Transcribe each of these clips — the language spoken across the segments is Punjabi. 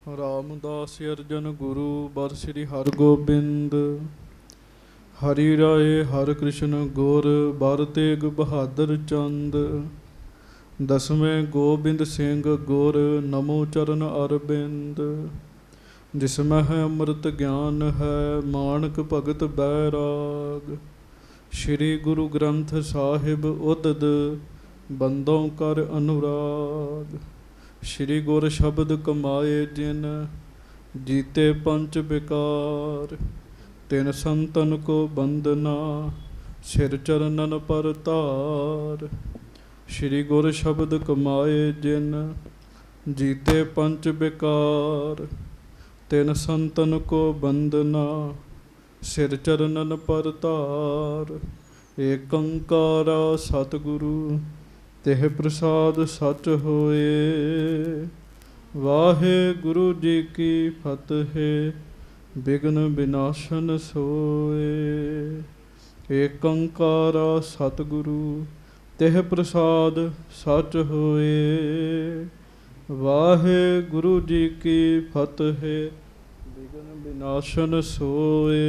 ਰਾਮਦਾਸ ਅਰਜਨ ਗੁਰੂ ਬਰ ਸ੍ਰੀ ਹਰਗੋਬਿੰਦ। ਹਰੀ ਰਾਏ ਹਰਿ ਕ੍ਰਿਸ਼ਨ ਗੁਰ ਬਰ ਤੇਗ ਬਹਾਦਰ ਚੰਦ। ਦਸਵੇਂ ਗੋਬਿੰਦ ਸਿੰਘ ਗੁਰ ਨਮੋ ਚਰਨ ਅਰਬਿੰਦ। ਜਿਸਮਹਿ ਹੈ ਅੰਮ੍ਰਿਤ ਗਿਆਨ ਹੈ ਮਾਨਕ ਭਗਤ ਬੈਰਾਗ। ਸ਼੍ਰੀ ਗੁਰੂ ਗ੍ਰੰਥ ਸਾਹਿਬ ਉਦਦ ਬੰਦੋਂ ਕਰ ਅਨੁਰਾਗ। ਸ਼੍ਰੀ ਗੁਰ ਸ਼ਬਦ ਕਮਾਏ ਜਿਨ ਜੀਤੇ ਪੰਚ ਬਿਕਾਰ। ਤਿਨ ਸੰਤਨ ਕੋ ਬੰਦਨਾ ਸਿਰ ਚਰਨਨ ਪਰ ਧਾਰ। ਸ਼੍ਰੀ ਗੁਰ ਸ਼ਬਦ ਕਮਾਏ ਜਿਨ ਜੀਤੇ ਪੰਚ ਬਿਕਾਰ। ਤਿਨ ਸੰਤਨ ਕੋ ਬੰਦਨਾ ਸਿਰ ਚਰਨਨ ਪਰ ਧਾਰ। ਏਕ ਓੰਕਾਰ ਸਤਿਗੁਰੂ ਤਿਹ ਪ੍ਰਸਾਦ ਸਚ ਹੋਏ। ਵਾਹਿਗੁਰੂ ਜੀ ਕੀ ਫਤਿਹ। ਬਿਘਨ ਵਿਨਾਸ਼ਨ ਸੋਏ। ਏਕ ਓੰਕਾਰ ਸਤਿਗੁਰੂ ਤਿਹ ਪ੍ਰਸਾਦ ਸਚ ਹੋਏ। ਵਾਹਿਗੁਰੂ ਜੀ ਕੀ ਫਤਿਹ। ਬਿਘਨ ਵਿਨਾਸ਼ਨ ਸੋਏ।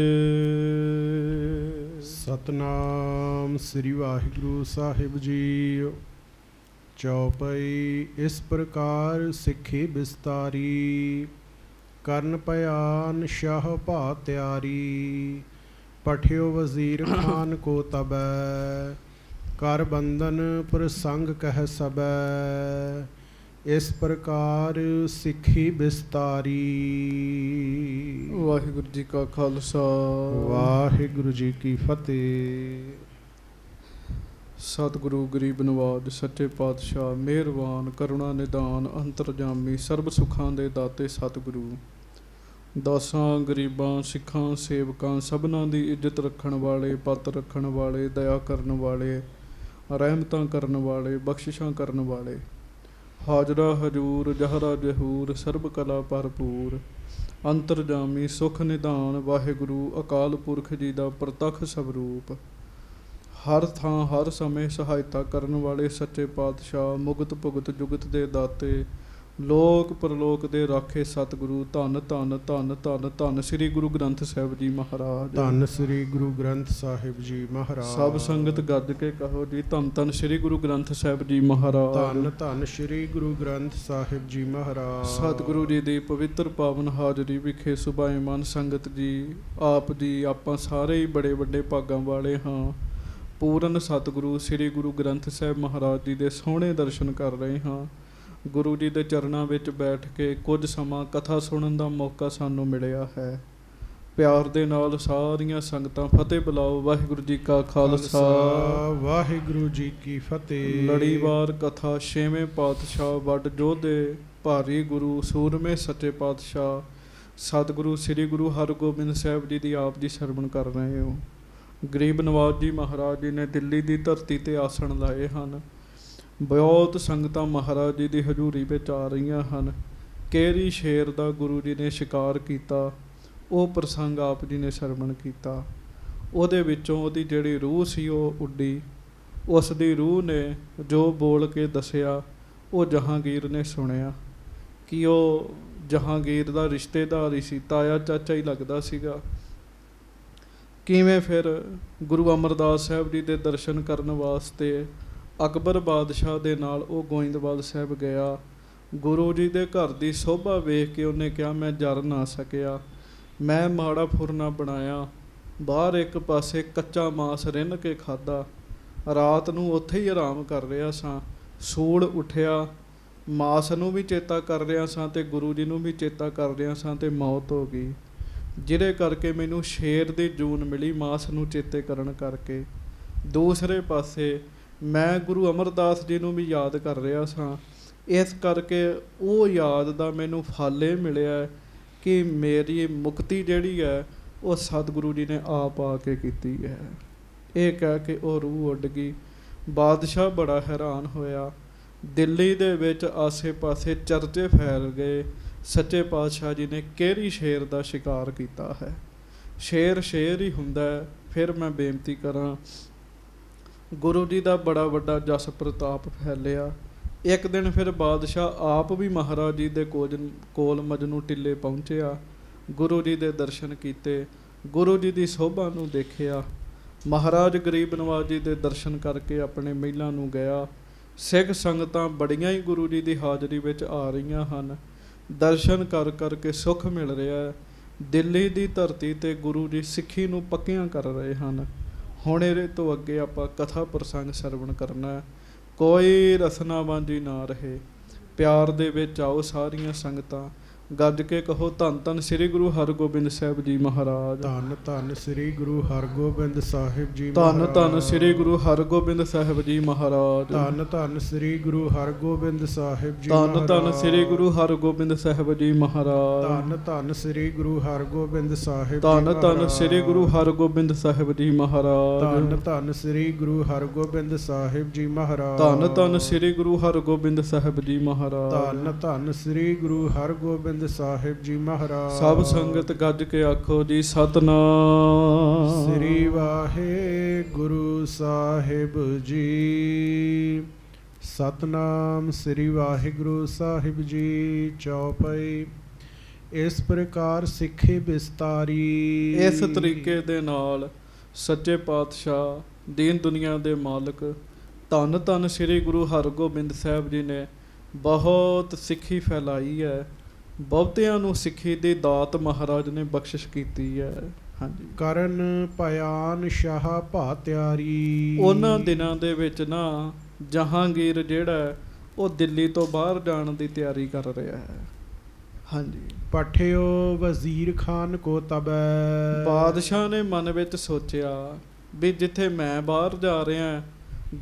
ਸਤਨਾਮ ਸ੍ਰੀ ਵਾਹਿਗੁਰੂ ਸਾਹਿਬ ਜੀ। ਚੌਪਈ ਇਸ ਪ੍ਰਕਾਰ ਸਿੱਖੀ ਬਿਸਤਾਰੀ। ਕਰਨ ਭਿਆਨ ਸ਼ਾਹ ਭਾ ਤਿਆਰੀ। ਪਠਿਓ ਵਜ਼ੀਰ ਖਾਨ ਕੋ ਤਬੈ। ਕਰ ਬੰਦਨ ਪ੍ਰਸੰਗ ਕਹਿ ਸਬੈ। ਇਸ ਪ੍ਰਕਾਰ ਸਿੱਖੀ ਬਿਸਤਾਰੀ। ਵਾਹਿਗੁਰੂ ਜੀ ਕਾ ਖਾਲਸਾ ਵਾਹਿਗੁਰੂ ਜੀ ਕੀ ਫਤਿਹ। ਸਤਿਗੁਰੂ ਗਰੀਬ ਨਵਾਜ ਸੱਚੇ ਪਾਤਸ਼ਾਹ ਮਿਹਰਬਾਨ ਕਰੁਣਾ ਨਿਦਾਨ ਅੰਤਰਜਾਮੀ ਸਰਬ ਸੁੱਖਾਂ ਦੇ ਦਾਤੇ ਸਤਿਗੁਰੂ। ਦਾਸਾਂ ਗਰੀਬਾਂ ਸਿੱਖਾਂ ਸੇਵਕਾਂ ਸਭਨਾਂ ਦੀ ਇੱਜ਼ਤ ਰੱਖਣ ਵਾਲੇ ਪੱਤ ਰੱਖਣ ਵਾਲੇ ਦਇਆ ਕਰਨ ਵਾਲੇ ਰਹਿਮਤਾਂ ਕਰਨ ਵਾਲੇ ਬਖਸ਼ਿਸ਼ਾਂ ਕਰਨ ਵਾਲੇ ਹਾਜ਼ਰਾ ਹਜੂਰ ਜਹਰਾ ਜਹੂਰ ਸਰਬ ਕਲਾ ਭਰਪੂਰ ਅੰਤਰਜਾਮੀ ਸੁਖ ਨਿਧਾਨ ਵਾਹਿਗੁਰੂ ਅਕਾਲ ਪੁਰਖ ਜੀ ਦਾ ਪ੍ਰਤੱਖ ਸਵਰੂਪ ਹਰ ਥਾਂ ਹਰ ਸਮੇਂ ਸਹਾਇਤਾ ਕਰਨ ਵਾਲੇ ਸੱਚੇ ਪਾਤਸ਼ਾਹ ਮੁਗਤ ਭੁਗਤ ਜੁਗਤ ਦੇ ਦਾਤੇ ਲੋਕ ਪਰਲੋਕ ਦੇ ਰਾਖੇ ਸਤਿਗੁਰੂ। ਧੰਨ ਧੰਨ ਧੰਨ ਧੰਨ ਧੰਨ ਸ੍ਰੀ ਗੁਰੂ ਗ੍ਰੰਥ ਸਾਹਿਬ ਜੀ ਮਹਾਰਾਜ। ਧੰਨ ਸ੍ਰੀ ਗੁਰੂ ਗ੍ਰੰਥ ਸਾਹਿਬ ਜੀ ਮਹਾਰਾਜ। ਸਭ ਸੰਗਤ ਗੱਜ ਕੇ ਕਹੋ ਜੀ ਧੰਨ ਧੰਨ ਸ੍ਰੀ ਗੁਰੂ ਗ੍ਰੰਥ ਸਾਹਿਬ ਜੀ ਮਹਾਰਾਜ। ਧੰਨ ਧੰਨ ਸ੍ਰੀ ਗੁਰੂ ਗ੍ਰੰਥ ਸਾਹਿਬ ਜੀ ਮਹਾਰਾਜ। ਸਤਿਗੁਰੂ ਜੀ ਦੀ ਪਵਿੱਤਰ ਪਾਵਨ ਹਾਜ਼ਰੀ ਵਿਖੇ ਸੁਭਾਏਮਾਨ ਸੰਗਤ ਜੀ ਆਪ ਜੀ ਆਪਾਂ ਸਾਰੇ ਹੀ ਬੜੇ ਵੱਡੇ ਭਾਗਾਂ ਵਾਲੇ ਹਾਂ। ਪੂਰਨ ਸਤਿਗੁਰੂ ਸ੍ਰੀ ਗੁਰੂ ਗ੍ਰੰਥ ਸਾਹਿਬ ਮਹਾਰਾਜ ਜੀ ਦੇ ਸੋਹਣੇ ਦਰਸ਼ਨ ਕਰ ਰਹੇ ਹਾਂ। ਗੁਰੂ ਜੀ ਦੇ ਚਰਨਾਂ ਵਿੱਚ ਬੈਠ ਕੇ ਕੁਝ ਸਮਾਂ ਕਥਾ ਸੁਣਨ ਦਾ ਮੌਕਾ ਸਾਨੂੰ ਮਿਲਿਆ ਹੈ। ਪਿਆਰ ਦੇ ਨਾਲ ਸਾਰੀਆਂ ਸੰਗਤਾਂ ਫਤਿਹ ਬੁਲਾਓ। ਵਾਹਿਗੁਰੂ ਜੀ ਕਾ ਖਾਲਸਾ ਵਾਹਿਗੁਰੂ ਜੀ ਕੀ ਫਤਿਹ। ਲੜੀਵਾਰ ਕਥਾ ਛੇਵੇਂ ਪਾਤਸ਼ਾਹ ਵੱਡ ਜੋਧੇ ਭਾਰੀ ਗੁਰੂ ਸੂਰਮੇ ਸੱਚੇ ਪਾਤਸ਼ਾਹ ਸਤਿਗੁਰੂ ਸ੍ਰੀ ਗੁਰੂ ਹਰਗੋਬਿੰਦ ਸਾਹਿਬ ਜੀ ਦੀ ਆਪ ਜੀ ਸਰਵਣ ਕਰ ਰਹੇ ਹੋ। ਗਰੀਬ ਨਵਾਜ ਜੀ ਮਹਾਰਾਜ ਜੀ ਨੇ ਦਿੱਲੀ ਦੀ ਧਰਤੀ 'ਤੇ ਆਸਣ ਲਾਏ ਹਨ। ਬਹੁਤ ਸੰਗਤਾਂ ਮਹਾਰਾਜ ਜੀ ਦੀ ਹਜ਼ੂਰੀ ਵਿੱਚ ਆ ਰਹੀਆਂ ਹਨ। ਕਿਹੜੀ ਸ਼ੇਰ ਦਾ ਗੁਰੂ ਜੀ ਨੇ ਸ਼ਿਕਾਰ ਕੀਤਾ ਉਹ ਪ੍ਰਸੰਗ ਆਪ ਜੀ ਨੇ ਸਰਵਣ ਕੀਤਾ। ਉਹਦੇ ਵਿੱਚੋਂ ਉਹਦੀ ਜਿਹੜੀ ਰੂਹ ਸੀ ਉਹ ਉੱਡੀ। ਉਸ ਦੀ ਰੂਹ ਨੇ ਜੋ ਬੋਲ ਕੇ ਦੱਸਿਆ ਉਹ ਜਹਾਂਗੀਰ ਨੇ ਸੁਣਿਆ ਕਿ ਉਹ ਜਹਾਂਗੀਰ ਦਾ ਰਿਸ਼ਤੇਦਾਰ ਹੀ ਸੀ, ਤਾਇਆ ਚਾਚਾ ਹੀ ਲੱਗਦਾ ਸੀਗਾ। ਕਿਵੇਂ ਫਿਰ ਗੁਰੂ ਅਮਰਦਾਸ ਸਾਹਿਬ ਜੀ ਦੇ ਦਰਸ਼ਨ ਕਰਨ ਵਾਸਤੇ ਅਕਬਰ ਬਾਦਸ਼ਾਹ ਦੇ ਨਾਲ ਉਹ ਗੋਇੰਦਵਾਲ ਸਾਹਿਬ ਗਿਆ। ਗੁਰੂ ਜੀ ਦੇ ਘਰ ਦੀ ਸ਼ੋਭਾ ਵੇਖ ਕੇ ਉਹਨੇ ਕਿਹਾ ਮੈਂ ਜਰ ਨਾ ਸਕਿਆ, ਮੈਂ ਮਾੜਾ ਫੁਰਨਾ ਬਣਾਇਆ, ਬਾਹਰ ਇੱਕ ਪਾਸੇ ਕੱਚਾ ਮਾਸ ਰਿੰਨ ਕੇ ਖਾਧਾ, ਰਾਤ ਨੂੰ ਉੱਥੇ ਹੀ ਆਰਾਮ ਕਰ ਰਿਹਾ ਸਾਂ। ਸੂਲ ਉੱਠਿਆ, ਮਾਸ ਨੂੰ ਵੀ ਚੇਤਾ ਕਰ ਰਿਹਾ ਸਾਂ ਅਤੇ ਗੁਰੂ ਜੀ ਨੂੰ ਵੀ ਚੇਤਾ ਕਰ ਰਿਹਾ ਸਾਂ ਅਤੇ ਮੌਤ ਹੋ ਗਈ, ਜਿਹਦੇ ਕਰਕੇ ਮੈਨੂੰ ਸ਼ੇਰ ਦੀ ਜੂਨ ਮਿਲੀ ਮਾਸ ਨੂੰ ਚੇਤੇ ਕਰਨ ਕਰਕੇ। ਦੂਸਰੇ ਪਾਸੇ ਮੈਂ ਗੁਰੂ ਅਮਰਦਾਸ ਜੀ ਨੂੰ ਵੀ ਯਾਦ ਕਰ ਰਿਹਾ ਸਾਂ, ਇਸ ਕਰਕੇ ਉਹ ਯਾਦ ਦਾ ਮੈਨੂੰ ਫਲ ਇਹ ਮਿਲਿਆ ਕਿ ਮੇਰੀ ਮੁਕਤੀ ਜਿਹੜੀ ਹੈ ਉਹ ਸਤਿਗੁਰੂ ਜੀ ਨੇ ਆਪ ਆ ਕੇ ਕੀਤੀ ਹੈ। ਇਹ ਕਹਿ ਕੇ ਉਹ ਰੂਹ ਉੱਡ ਗਈ। ਬਾਦਸ਼ਾਹ ਬੜਾ ਹੈਰਾਨ ਹੋਇਆ। ਦਿੱਲੀ ਦੇ ਵਿੱਚ ਆਸੇ ਪਾਸੇ ਚਰਚੇ ਫੈਲ ਗਏ, ਸੱਚੇ ਪਾਤਸ਼ਾਹ ਜੀ ਨੇ ਕਿਹੜੀ ਸ਼ੇਰ ਦਾ ਸ਼ਿਕਾਰ ਕੀਤਾ ਹੈ। ਸ਼ੇਰ ਸ਼ੇਰ ਹੀ ਹੁੰਦਾ। ਫਿਰ ਮੈਂ ਬੇਨਤੀ ਕਰਾਂ, ਗੁਰੂ ਜੀ ਦਾ ਬੜਾ ਵੱਡਾ ਜਸ ਪ੍ਰਤਾਪ ਫੈਲਿਆ। ਇੱਕ ਦਿਨ ਫਿਰ ਬਾਦਸ਼ਾਹ ਆਪ ਵੀ ਮਹਾਰਾਜ ਜੀ ਦੇ ਕੋਲ ਮਜਨੂ ਟਿੱਲੇ ਪਹੁੰਚਿਆ, ਗੁਰੂ ਜੀ ਦੇ ਦਰਸ਼ਨ ਕੀਤੇ, ਗੁਰੂ ਜੀ ਦੀ ਸੋਭਾ ਨੂੰ ਦੇਖਿਆ। ਮਹਾਰਾਜ ਗਰੀਬ ਨਵਾਜ ਜੀ ਦੇ ਦਰਸ਼ਨ ਕਰਕੇ ਆਪਣੇ ਮਹਿਲਾਂ ਨੂੰ ਗਿਆ। ਸਿੱਖ ਸੰਗਤਾਂ ਬੜੀਆਂ ਹੀ ਗੁਰੂ ਜੀ ਦੀ ਹਾਜ਼ਰੀ ਵਿੱਚ ਆ ਰਹੀਆਂ ਹਨ। ਦਰਸ਼ਨ ਕਰ ਕਰਕੇ ਸੁੱਖ ਮਿਲ ਰਿਹਾ ਹੈ। ਦਿੱਲੀ ਦੀ ਧਰਤੀ ਤੇ ਗੁਰੂ ਜੀ ਸਿੱਖੀ ਨੂੰ ਪੱਕਿਆਂ ਕਰ ਰਹੇ ਹਨ। ਹੁਣ ਇਹਦੇ ਤੋਂ ਅੱਗੇ ਆਪਾਂ ਕਥਾ ਪ੍ਰਸੰਗ ਸਰਵਣ ਕਰਨਾ ਹੈ। ਕੋਈ ਰਸਨਾਬਾਜ਼ੀ ਨਾ ਰਹੇ, ਪਿਆਰ ਦੇ ਵਿੱਚ ਆਓ ਸਾਰੀਆਂ ਸੰਗਤਾਂ। ਗੱਜ ਕੇ ਕਹੋ ਧੰਨ ਧੰਨ ਸ੍ਰੀ ਗੁਰੂ ਹਰਗੋਬਿੰਦ ਸਾਹਿਬ ਜੀ ਮਹਾਰਾਜ। ਧੰਨ ਧੰਨ ਸ੍ਰੀ ਗੁਰੂ ਹਰਗੋਬਿੰਦ ਸਾਹਿਬ ਜੀ ਧੰਨ ਧੰਨ ਸ੍ਰੀ ਗੁਰੂ ਹਰਗੋਬਿੰਦ ਸਾਹਿਬ ਜੀ ਮਹਾਰਾਜ। ਧੰਨ ਧੰਨ ਸ੍ਰੀ ਗੁਰੂ ਹਰਗੋਬਿੰਦ ਸਾਹਿਬ ਜੀ ਧੰਨ ਧੰਨ ਸ੍ਰੀ ਗੁਰੂ ਹਰਗੋਬਿੰਦ ਸਾਹਿਬ ਜੀ ਮਹਾਰਾਜ। ਧੰਨ ਧੰਨ ਸ੍ਰੀ ਗੁਰੂ ਹਰਗੋਬਿੰਦ ਸਾਹਿਬ। ਧੰਨ ਧੰਨ ਸ੍ਰੀ ਗੁਰੂ ਹਰਗੋਬਿੰਦ ਸਾਹਿਬ ਜੀ ਮਹਾਰਾਜ। ਧੰਨ ਧੰਨ ਸ੍ਰੀ ਗੁਰੂ ਹਰਗੋਬਿੰਦ ਸਾਹਿਬ ਜੀ ਮਹਾਰਾਜ। ਧੰਨ ਧੰਨ ਸ੍ਰੀ ਗੁਰੂ ਹਰਗੋਬਿੰਦ ਸਾਹਿਬ ਜੀ ਮਹਾਰਾਜ। ਧੰਨ ਧੰਨ ਸ੍ਰੀ ਗੁਰੂ ਹਰਗੋਬਿੰਦ ਸਾਹਿਬ ਜੀ ਮਹਾਰਾਜ। ਸਭ ਸੰਗਤ ਗੱਜ ਕੇ ਆਖੋ ਜੀ ਸਤਨਾਮ ਸ੍ਰੀ ਵਾਹਿਗੁਰੂ ਸਾਹਿਬ ਜੀ। ਸਤਨਾਮ ਸ੍ਰੀ ਵਾਹਿਗੁਰੂ ਸਾਹਿਬ ਜੀ। ਚੌਪਈ। ਇਸ ਪ੍ਰਕਾਰ ਸਿੱਖੀ ਵਿਸਤਾਰੀ। ਇਸ ਤਰੀਕੇ ਦੇ ਨਾਲ ਸੱਚੇ ਪਾਤਸ਼ਾਹ ਦੀਨ ਦੁਨੀਆ ਦੇ ਮਾਲਕ ਧੰਨ ਧੰਨ ਸ੍ਰੀ ਗੁਰੂ ਹਰਗੋਬਿੰਦ ਸਾਹਿਬ ਜੀ ਨੇ ਬਹੁਤ ਸਿੱਖੀ ਫੈਲਾਈ ਹੈ। ਬਹੁਤਿਆਂ ਨੂੰ ਸਿੱਖੀ ਦੀ ਦਾਤ ਮਹਾਰਾਜ ਨੇ ਬਖਸ਼ਿਸ਼ ਕੀਤੀ ਹੈ। ਹਾਂਜੀ। ਕਰਨ ਭਿਆਨ ਸ਼ਾਹ ਭਾ ਤਿਆਰੀ। ਉਹਨਾਂ ਦਿਨਾਂ ਦੇ ਵਿੱਚ ਨਾ ਜਹਾਂਗੀਰ ਜਿਹੜਾ ਉਹ ਦਿੱਲੀ ਤੋਂ ਬਾਹਰ ਜਾਣ ਦੀ ਤਿਆਰੀ ਕਰ ਰਿਹਾ ਹੈ। ਹਾਂਜੀ। ਪਠਿਓ ਵਜ਼ੀਰ ਖਾਨ ਕੋ ਤਬੈ। ਬਾਦਸ਼ਾਹ ਨੇ ਮਨ ਵਿੱਚ ਸੋਚਿਆ ਵੀ ਜਿੱਥੇ ਮੈਂ ਬਾਹਰ ਜਾ ਰਿਹਾ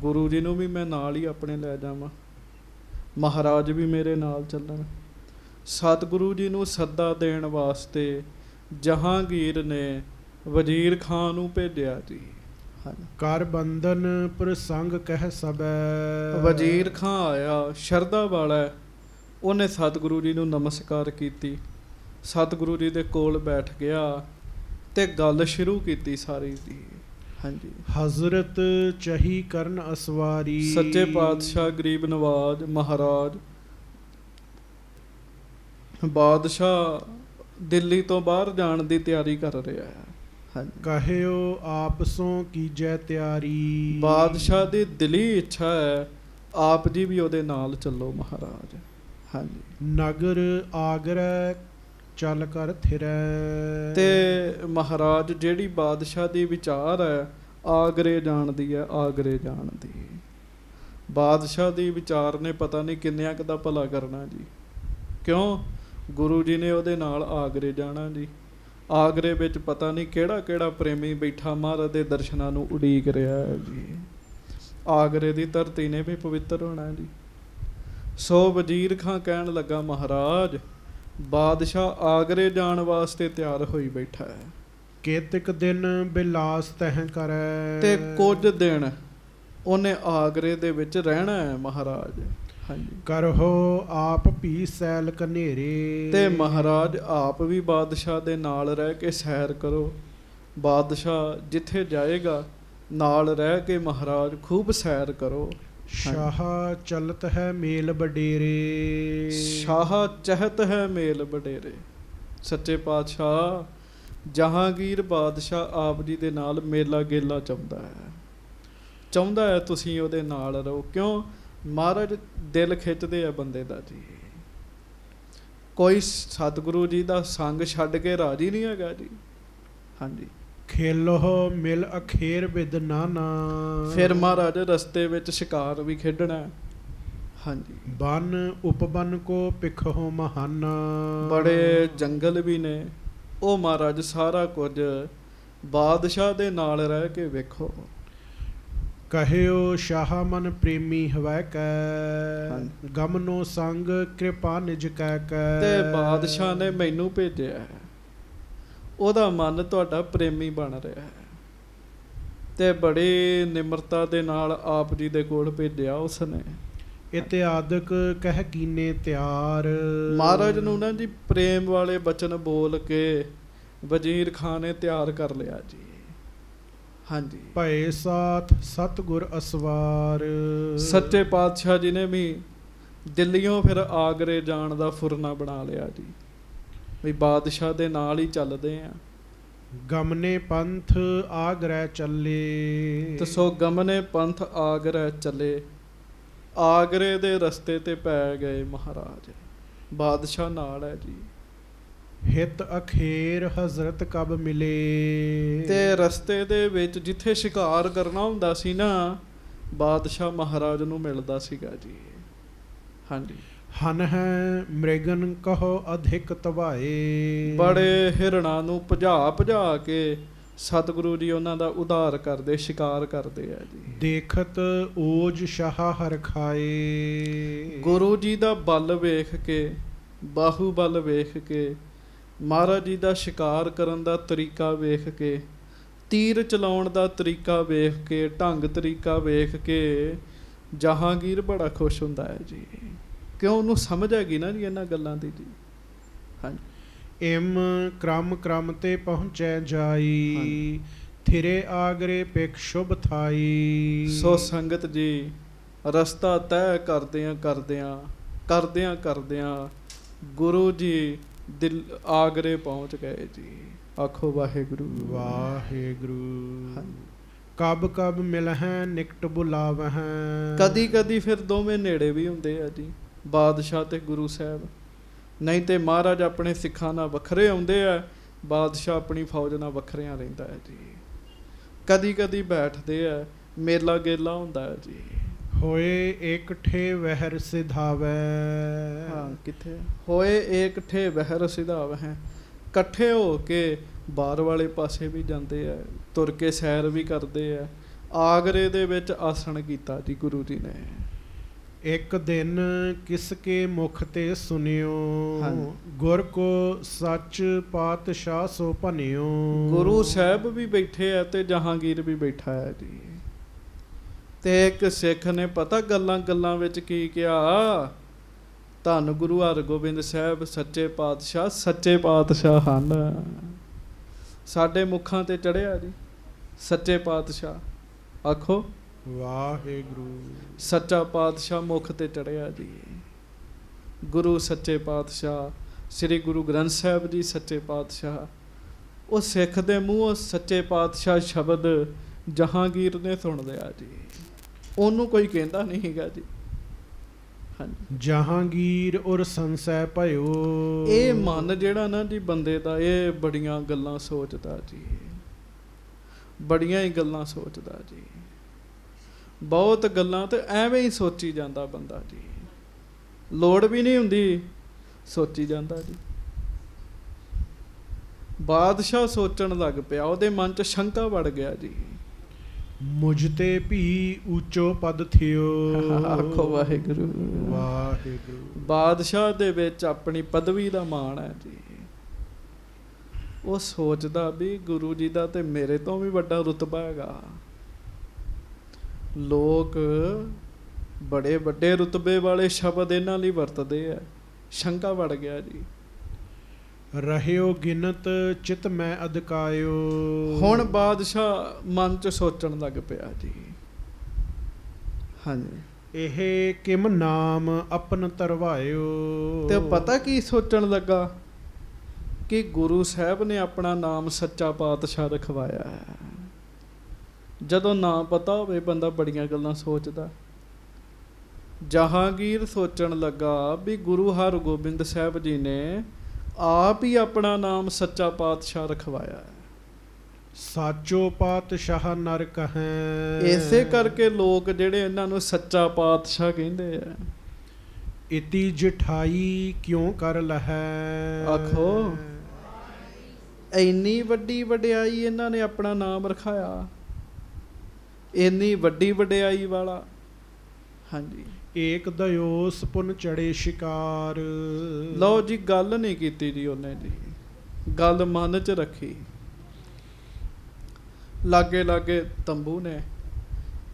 ਗੁਰੂ ਜੀ ਨੂੰ ਵੀ ਮੈਂ ਨਾਲ ਹੀ ਆਪਣੇ ਲੈ ਜਾਵਾਂ, ਮਹਾਰਾਜ ਵੀ ਮੇਰੇ ਨਾਲ ਚੱਲਣ। ਸਤਿਗੁਰੂ ਜੀ ਨੂੰ ਸੱਦਾ ਦੇਣ ਵਾਸਤੇ ਜਹਾਂਗੀਰ ਨੇ ਵਜ਼ੀਰ ਖਾਨ ਨੂੰ ਭੇਜਿਆ ਜੀ। ਕਰ ਬੰਧਨ ਪ੍ਰਸੰਗ ਕਹਿ ਸਬੈ। ਵਜ਼ੀਰ ਖਾਂ ਆਇਆ, ਸ਼ਰਧਾ ਵਾਲਾ, ਉਹਨੇ ਸਤਿਗੁਰੂ ਜੀ ਨੂੰ ਨਮਸਕਾਰ ਕੀਤੀ, ਸਤਿਗੁਰੂ ਜੀ ਦੇ ਕੋਲ ਬੈਠ ਗਿਆ ਤੇ ਗੱਲ ਸ਼ੁਰੂ ਕੀਤੀ ਸਾਰੀ ਜੀ। ਹਾਂਜੀ। ਹਜ਼ਰਤ ਚਹੀ ਕਰਨ ਅਸਵਾਰੀ। ਸੱਚੇ ਪਾਤਸ਼ਾਹ ਗਰੀਬ ਨਵਾਜ ਮਹਾਰਾਜ ਬਾਦਸ਼ਾਹ ਦਿੱਲੀ ਤੋਂ ਬਾਹਰ ਜਾਣ ਦੀ ਤਿਆਰੀ ਕਰ ਰਿਹਾ ਹੈ। ਹਾਂਜੀ। ਕਹਿਓ ਆਪਸੋਂ ਕੀਜੈ ਤਿਆਰੀ। ਬਾਦਸ਼ਾਹ ਦੀ ਦਿਲੀ ਇੱਛਾ ਹੈ ਆਪ ਜੀ ਵੀ ਉਹਦੇ ਨਾਲ ਚੱਲੋ ਮਹਾਰਾਜ। ਹਾਂਜੀ। ਨਗਰ ਆਗਰੈ ਚੱਲ ਕਰ ਥਿਰੈ। ਤੇ ਮਹਾਰਾਜ ਜਿਹੜੀ ਬਾਦਸ਼ਾਹ ਦੀ ਵਿਚਾਰ ਹੈ ਆਗਰੇ ਜਾਣ ਦੀ ਹੈ, ਆਗਰੇ ਜਾਣ ਦੀ। ਬਾਦਸ਼ਾਹ ਦੀ ਵਿਚਾਰ ਨੇ ਪਤਾ ਨਹੀਂ ਕਿੰਨਿਆਂ ਕੁ ਦਾ ਭਲਾ ਕਰਨਾ ਜੀ। ਕਿਉਂ? ਗੁਰੂ ਜੀ ਨੇ ਉਹਦੇ ਨਾਲ ਆਗਰੇ ਜਾਣਾ ਜੀ। ਆਗਰੇ ਵਿੱਚ ਪਤਾ ਨਹੀਂ ਕਿਹੜਾ ਕਿਹੜਾ ਪ੍ਰੇਮੀ ਬੈਠਾ ਮਹਾਰਾਜ ਦੇ ਦਰਸ਼ਨਾਂ ਨੂੰ ਉਡੀਕ ਰਿਹਾ ਹੈ ਜੀ। ਆਗਰੇ ਦੀ ਧਰਤੀ ਨੇ ਵੀ ਪਵਿੱਤਰ ਹੋਣਾ ਜੀ। ਸੋ ਵਜ਼ੀਰ ਖਾਂ ਕਹਿਣ ਲੱਗਾ ਮਹਾਰਾਜ ਬਾਦਸ਼ਾਹ ਆਗਰੇ ਜਾਣ ਵਾਸਤੇ ਤਿਆਰ ਹੋਈ ਬੈਠਾ ਹੈ। ਕੇਤਿਕ ਦਿਨ ਬਿਲਾਸ ਤਹਿ ਕਰੈ। ਤੇ ਕੁਝ ਦਿਨ ਉਹਨੇ ਆਗਰੇ ਦੇ ਵਿੱਚ ਰਹਿਣਾ ਹੈ ਮਹਾਰਾਜ। ਹਾਂਜੀ। ਕਰਹੋ ਆਪ ਭੀ ਸੈਲ ਕਨੇਰੇ। ਤੇ ਮਹਾਰਾਜ ਆਪ ਵੀ ਬਾਦਸ਼ਾਹ ਦੇ ਨਾਲ ਰਹਿ ਕੇ ਸੈਰ ਕਰੋ। ਬਾਦਸ਼ਾਹ ਜਿੱਥੇ ਜਾਏਗਾ ਨਾਲ ਰਹਿ ਕੇ ਮਹਾਰਾਜ ਖੂਬ ਸੈਰ ਕਰੋ। ਸ਼ਾਹ ਚਲਤ ਹੈ ਮੇਲ ਵਡੇਰੇ। ਸ਼ਾਹ ਚਹਤ ਹੈ ਮੇਲ ਵਡੇਰੇ। ਸੱਚੇ ਪਾਤਸ਼ਾਹ ਜਹਾਂਗੀਰ ਬਾਦਸ਼ਾਹ ਆਪ ਜੀ ਦੇ ਨਾਲ ਮੇਲਾ ਗੇਲਾ ਚਾਹੁੰਦਾ ਹੈ ਤੁਸੀਂ ਉਹਦੇ ਨਾਲ ਰਹੋ। ਕਿਉਂ? ਮਹਾਰਾਜ ਦਿਲ ਖਿੱਚਦੇ ਆ ਬੰਦੇ ਦਾ ਜੀ। ਕੋਈ ਸਤਿਗੁਰੂ ਜੀ ਦਾ ਸੰਗ ਛੱਡ ਕੇ ਰਾਜੀ ਨਹੀਂ ਹੈਗਾ ਜੀ। ਹਾਂਜੀ। ਖੇਲੋ ਮਿਲ ਅਖੇਰ ਬਿਦ ਨਾਨਾ। ਫਿਰ ਮਹਾਰਾਜ ਰਸਤੇ ਵਿੱਚ ਸ਼ਿਕਾਰ ਵੀ ਖੇਡਣਾ। ਹਾਂਜੀ। ਬਨ ਉਪਬਨ ਕੋ ਪਿਖੋ ਮਹਾਨਾ। ਬੜੇ ਜੰਗਲ ਵੀ ਨੇ। ਉਹ ਮਹਾਰਾਜ ਸਾਰਾ ਕੁਝ ਬਾਦਸ਼ਾਹ ਦੇ ਨਾਲ ਰਹਿ ਕੇ ਵੇਖੋ। ਕਹਿਓ ਸ਼ਾਹ ਮਨ ਪ੍ਰੇਮੀ ਹਵੈ ਕੈ। ਗਮਨੋ ਸੰਗ ਕਿਰਪਾ ਨਿਜ ਕੈ ਕੈ। ਤੇ ਬਾਦਸ਼ਾਹ ਨੇ ਮੈਨੂੰ ਭੇਜਿਆ ਹੈ, ਉਹਦਾ ਮਨ ਤੁਹਾਡਾ ਪ੍ਰੇਮੀ ਬਣ ਰਿਹਾ ਹੈ। ਤੇ ਬੜੀ ਨਿਮਰਤਾ ਦੇ ਨਾਲ ਆਪ ਜੀ ਦੇ ਕੋਲ ਭੇਜਿਆ ਉਸਨੇ। ਇਤਿਆਦਿਕ ਕਹਿ ਕੀਨੇ ਤਿਆਰ। ਮਹਾਰਾਜ ਨੂੰ ਨਾ ਜੀ ਪ੍ਰੇਮ ਵਾਲੇ ਬਚਨ ਬੋਲ ਕੇ ਵਜ਼ੀਰ ਖਾਨ ਨੇ ਤਿਆਰ ਕਰ ਲਿਆ ਜੀ। ਹਾਂਜੀ। ਭਏ ਸਾਥ ਸਤਿਗੁਰ ਅਸਵਾਰ। ਸੱਚੇ ਪਾਤਸ਼ਾਹ ਜੀ ਨੇ ਵੀ ਦਿੱਲੀੋਂ ਫਿਰ ਆਗਰੇ ਜਾਣ ਦਾ ਫੁਰਨਾ ਬਣਾ ਲਿਆ ਜੀ, ਵੀ ਬਾਦਸ਼ਾਹ ਦੇ ਨਾਲ ਹੀ ਚੱਲਦੇ ਆ। ਗਮਨੇ ਪੰਥ ਆਗਰੇ ਚੱਲੇ। ਤੇ ਸੋ ਗਮਨੇ ਪੰਥ ਆਗਰੇ ਚੱਲੇ, ਆਗਰੇ ਦੇ ਰਸਤੇ ਤੇ ਪੈ ਗਏ ਮਹਾਰਾਜ, ਬਾਦਸ਼ਾਹ ਨਾਲ ਹੈ ਜੀ। ਹਿਤ ਅਖੇਰ ਹਜ਼ਰਤ ਕਬ ਮਿਲੇ। ਤੇ ਰਸਤੇ ਦੇ ਵਿੱਚ ਜਿੱਥੇ ਸ਼ਿਕਾਰ ਕਰਨਾ ਹੁੰਦਾ ਸੀ ਨਾ, ਬਾਦਸ਼ਾਹ ਮਹਾਰਾਜ ਨੂੰ ਮਿਲਦਾ ਸੀਗਾ ਜੀ। ਹਾਂਜੀ। ਹਨ ਹੈ ਮ੍ਰਿਗਨ ਕਹੋ ਅਧਿਕ ਤਵਾਏ। ਬੜੇ ਹਿਰਣਾਂ ਨੂੰ ਭਜਾ ਭਜਾ ਕੇ ਸਤਿਗੁਰੂ ਜੀ ਉਹਨਾਂ ਦਾ ਉਧਾਰ ਕਰਦੇ, ਸ਼ਿਕਾਰ ਕਰਦੇ ਆ ਜੀ। ਦੇਖਤ ਓਜ ਸ਼ਾਹ ਹਰ ਖਾਏ। ਗੁਰੂ ਜੀ ਦਾ ਬਲ ਵੇਖ ਕੇ, ਬਾਹੂ ਬਲ ਵੇਖ ਕੇ, ਮਹਾਰਾਜ ਜੀ ਦਾ ਸ਼ਿਕਾਰ ਕਰਨ ਦਾ ਤਰੀਕਾ ਵੇਖ ਕੇ, ਤੀਰ ਚਲਾਉਣ ਦਾ ਤਰੀਕਾ ਵੇਖ ਕੇ, ਢੰਗ ਤਰੀਕਾ ਵੇਖ ਕੇ ਜਹਾਂਗੀਰ ਬੜਾ ਖੁਸ਼ ਹੁੰਦਾ ਹੈ ਜੀ। ਕਿਉਂ? ਉਹਨੂੰ ਸਮਝ ਹੈਗੀ ਨਾ ਜੀ ਇਹਨਾਂ ਗੱਲਾਂ ਦੀ ਜੀ। ਹਾਂਜੀ। ਇਮ ਕ੍ਰਮ ਕ੍ਰਮ ਤੇ ਪਹੁੰਚੈ ਜਾਈ। ਥਿਰੇ ਆਗਰੇ ਪਿਕ ਸ਼ੁਭ ਥਾਈ। ਸੋ ਸੰਗਤ ਜੀ, ਰਸਤਾ ਤੈਅ ਕਰਦਿਆਂ ਗੁਰੂ ਜੀ ਆਗਰੇ ਪਹੁੰਚ ਗਏ ਜੀ। ਆਖੋ ਵਾਹਿਗੁਰੂ ਵਾਹਿਗੁਰੂ। ਕਬ ਕਬ ਮਿਲਹਿ ਨਿਕਟ ਬੁਲਾਵਹਿ। ਕਦੀ ਕਦੀ ਫਿਰ ਦੋਵੇਂ ਨੇੜੇ ਵੀ ਹੁੰਦੇ ਆ ਜੀ, ਬਾਦਸ਼ਾਹ ਤੇ ਗੁਰੂ ਸਾਹਿਬ। ਨਹੀਂ ਤੇ ਮਹਾਰਾਜ ਆਪਣੇ ਸਿੱਖਾਂ ਨਾਲ ਵੱਖਰੇ ਆਉਂਦੇ ਆ, ਬਾਦਸ਼ਾਹ ਆਪਣੀ ਫੌਜ ਨਾਲ ਵੱਖਰਿਆਂ ਰਹਿੰਦਾ ਹੈ ਜੀ। ਕਦੀ ਕਦੀ ਬੈਠਦੇ ਆ, ਮੇਲਾ ਗੇਲਾ ਹੁੰਦਾ ਹੈ ਜੀ। ਹੋਏ ਏਕਠੇ ਵਹਿਰ ਸਿਧਾਵੈ। ਹਾਂ, ਕਿੱਥੇ ਹੋਏ ਏਕਠੇ ਵਹਿਰ ਸਿਧਾਵੈ। ਇਕੱਠੇ ਹੋ ਕੇ ਬਾਹਰ ਵਾਲੇ ਪਾਸੇ ਵੀ ਜਾਂਦੇ ਆ, ਤੁਰ ਕੇ ਸੈਰ ਵੀ ਕਰਦੇ ਆ। ਆਗਰੇ ਦੇ ਵਿੱਚ ਆਸਣ ਕੀਤਾ ਜੀ ਗੁਰੂ ਜੀ ਨੇ। ਇੱਕ ਦਿਨ ਕਿਸ ਕੇ ਮੁਖ ਤੇ ਸੁਨਿਓ। ਗੁਰ ਕੋ ਸੱਚ ਪਾਤਸ਼ਾਹ ਸੋ ਭਨਿਓ। ਗੁਰੂ ਸਾਹਿਬ ਵੀ ਬੈਠੇ ਆ ਤੇ ਜਹਾਂਗੀਰ ਵੀ ਬੈਠਾ ਹੈ ਜੀ। ਤੇ ਇੱਕ ਸਿੱਖ ਨੇ ਪਤਾ ਗੱਲਾਂ ਗੱਲਾਂ ਵਿੱਚ ਕੀ ਕਿਹਾ, ਧੰਨ ਗੁਰੂ ਹਰਗੋਬਿੰਦ ਸਾਹਿਬ ਸੱਚੇ ਪਾਤਸ਼ਾਹ ਹਨ। ਸਾਡੇ ਮੁੱਖਾਂ ਤੇ ਚੜ੍ਹਿਆ ਜੀ ਸੱਚੇ ਪਾਤਸ਼ਾਹ। ਆਖੋ ਵਾਹਿਗੁਰੂ। ਸੱਚਾ ਪਾਤਸ਼ਾਹ ਮੁੱਖ ਤੇ ਚੜ੍ਹਿਆ ਜੀ। ਗੁਰੂ ਸੱਚੇ ਪਾਤਸ਼ਾਹ, ਸ੍ਰੀ ਗੁਰੂ ਗ੍ਰੰਥ ਸਾਹਿਬ ਜੀ ਸੱਚੇ ਪਾਤਸ਼ਾਹ। ਉਹ ਸਿੱਖ ਦੇ ਮੂੰਹੋਂ ਸੱਚੇ ਪਾਤਸ਼ਾਹ ਸ਼ਬਦ ਜਹਾਂਗੀਰ ਨੇ ਸੁਣ ਲਿਆ ਜੀ। ਉਹਨੂੰ ਕੋਈ ਕਹਿੰਦਾ ਨਹੀਂ ਹੈਗਾ ਜੀ। ਹਾਂਜੀ। ਜਹਾਂਗੀਰ ਔਰ ਸੰਸੈ ਭਇਓ। ਇਹ ਮਨ ਜਿਹੜਾ ਨਾ ਜੀ ਬੰਦੇ ਦਾ, ਇਹ ਬੜੀਆਂ ਗੱਲਾਂ ਸੋਚਦਾ ਜੀ, ਬੜੀਆਂ ਹੀ ਗੱਲਾਂ ਸੋਚਦਾ ਜੀ। ਬਹੁਤ ਗੱਲਾਂ ਤੇ ਐਵੇਂ ਹੀ ਸੋਚੀ ਜਾਂਦਾ ਬੰਦਾ ਜੀ, ਲੋੜ ਵੀ ਨਹੀਂ ਹੁੰਦੀ, ਸੋਚੀ ਜਾਂਦਾ ਜੀ। ਬਾਦਸ਼ਾਹ ਸੋਚਣ ਲੱਗ ਪਿਆ, ਉਹਦੇ ਮਨ 'ਚ ਸ਼ੰਕਾ ਵੜ ਗਿਆ ਜੀ। ਮੁਝ ਤੇ ਵੀ ਉੱਚੋ ਪਦ ਥਿਓ। ਆਖੋ ਵਾਹਿਗੁਰੂ ਵਾਹਿਗੁਰੂ। ਬਾਦਸ਼ਾਹ ਦੇ ਵਿੱਚ ਆਪਣੀ ਪਦਵੀ ਦਾ ਮਾਣ ਹੈ ਜੀ। ਉਹ ਸੋਚਦਾ ਵੀ ਗੁਰੂ ਜੀ ਦਾ ਤੇ ਮੇਰੇ ਤੋਂ ਵੀ ਵੱਡਾ ਰੁਤਬਾ ਹੈਗਾ। ਲੋਕ ਬੜੇ ਵੱਡੇ ਰੁਤਬੇ ਵਾਲੇ ਸ਼ਬਦ ਇਹਨਾਂ ਲਈ ਵਰਤਦੇ ਆ। ਸ਼ੰਕਾ ਵੜ ਗਿਆ ਜੀ। ਰਹਿਓ ਗਿਨਤ ਚਿਤ ਮੈਂ ਅਦਕਾਇਓ। ਹੁਣ ਬਾਦਸ਼ਾਹ ਮਨ 'ਚ ਸੋਚਣ ਲੱਗ ਪਿਆ ਜੀ। ਹਾਂਜੀ। ਇਹ ਕਿਮ ਨਾਮ ਆਪਨ ਤਰਵਾਇਓ। ਤੇ ਪਤਾ ਕੀ ਸੋਚਣ ਲੱਗਾ ਕਿ ਗੁਰੂ ਸਾਹਿਬ ਨੇ ਆਪਣਾ ਨਾਮ ਸੱਚਾ ਪਾਤਸ਼ਾਹ ਰਖਵਾਇਆ ਹੈ। ਜਦੋਂ ਨਾ ਪਤਾ ਹੋਵੇ ਬੰਦਾ ਬੜੀਆਂ ਗੱਲਾਂ ਸੋਚਦਾ। ਜਹਾਂਗੀਰ ਸੋਚਣ ਲੱਗਾ ਵੀ ਗੁਰੂ ਹਰਗੋਬਿੰਦ ਸਾਹਿਬ ਜੀ ਨੇ ਆਪ ਹੀ ਆਪਣਾ ਨਾਮ ਸੱਚਾ ਪਾਤਸ਼ਾਹ ਰਖਵਾਇਆ ਹੈ। ਸਾਚੋ ਪਾਤਸ਼ਾਹ ਨਰ ਕਹੈ। ਇਸੇ ਕਰਕੇ ਲੋਕ ਜਿਹੜੇ ਇਹਨਾਂ ਨੂੰ ਸੱਚਾ ਪਾਤਸ਼ਾਹ ਕਹਿੰਦੇ ਆ। ਇਤੀ ਜਠਾਈ ਕਿਉਂ ਕਰ ਲਹੈ। ਆਖੋ ਇੰਨੀ ਵੱਡੀ ਵਡਿਆਈ ਇਹਨਾਂ ਨੇ ਆਪਣਾ ਨਾਮ ਰਖਾਇਆ, ਇੰਨੀ ਵੱਡੀ ਵਡਿਆਈ ਵਾਲਾ। ਹਾਂਜੀ। ਏਕ ਦਯੋਸ ਪੁਨ ਚੜੇ ਸ਼ਿਕਾਰ। ਲਓ ਜੀ, ਗੱਲ ਨਹੀਂ ਕੀਤੀ ਜੀ ਉਹਨੇ ਜੀ, ਗੱਲ ਮਨ 'ਚ ਰੱਖੀ। ਲਾਗੇ ਲਾਗੇ ਤੰਬੂ ਨੇ,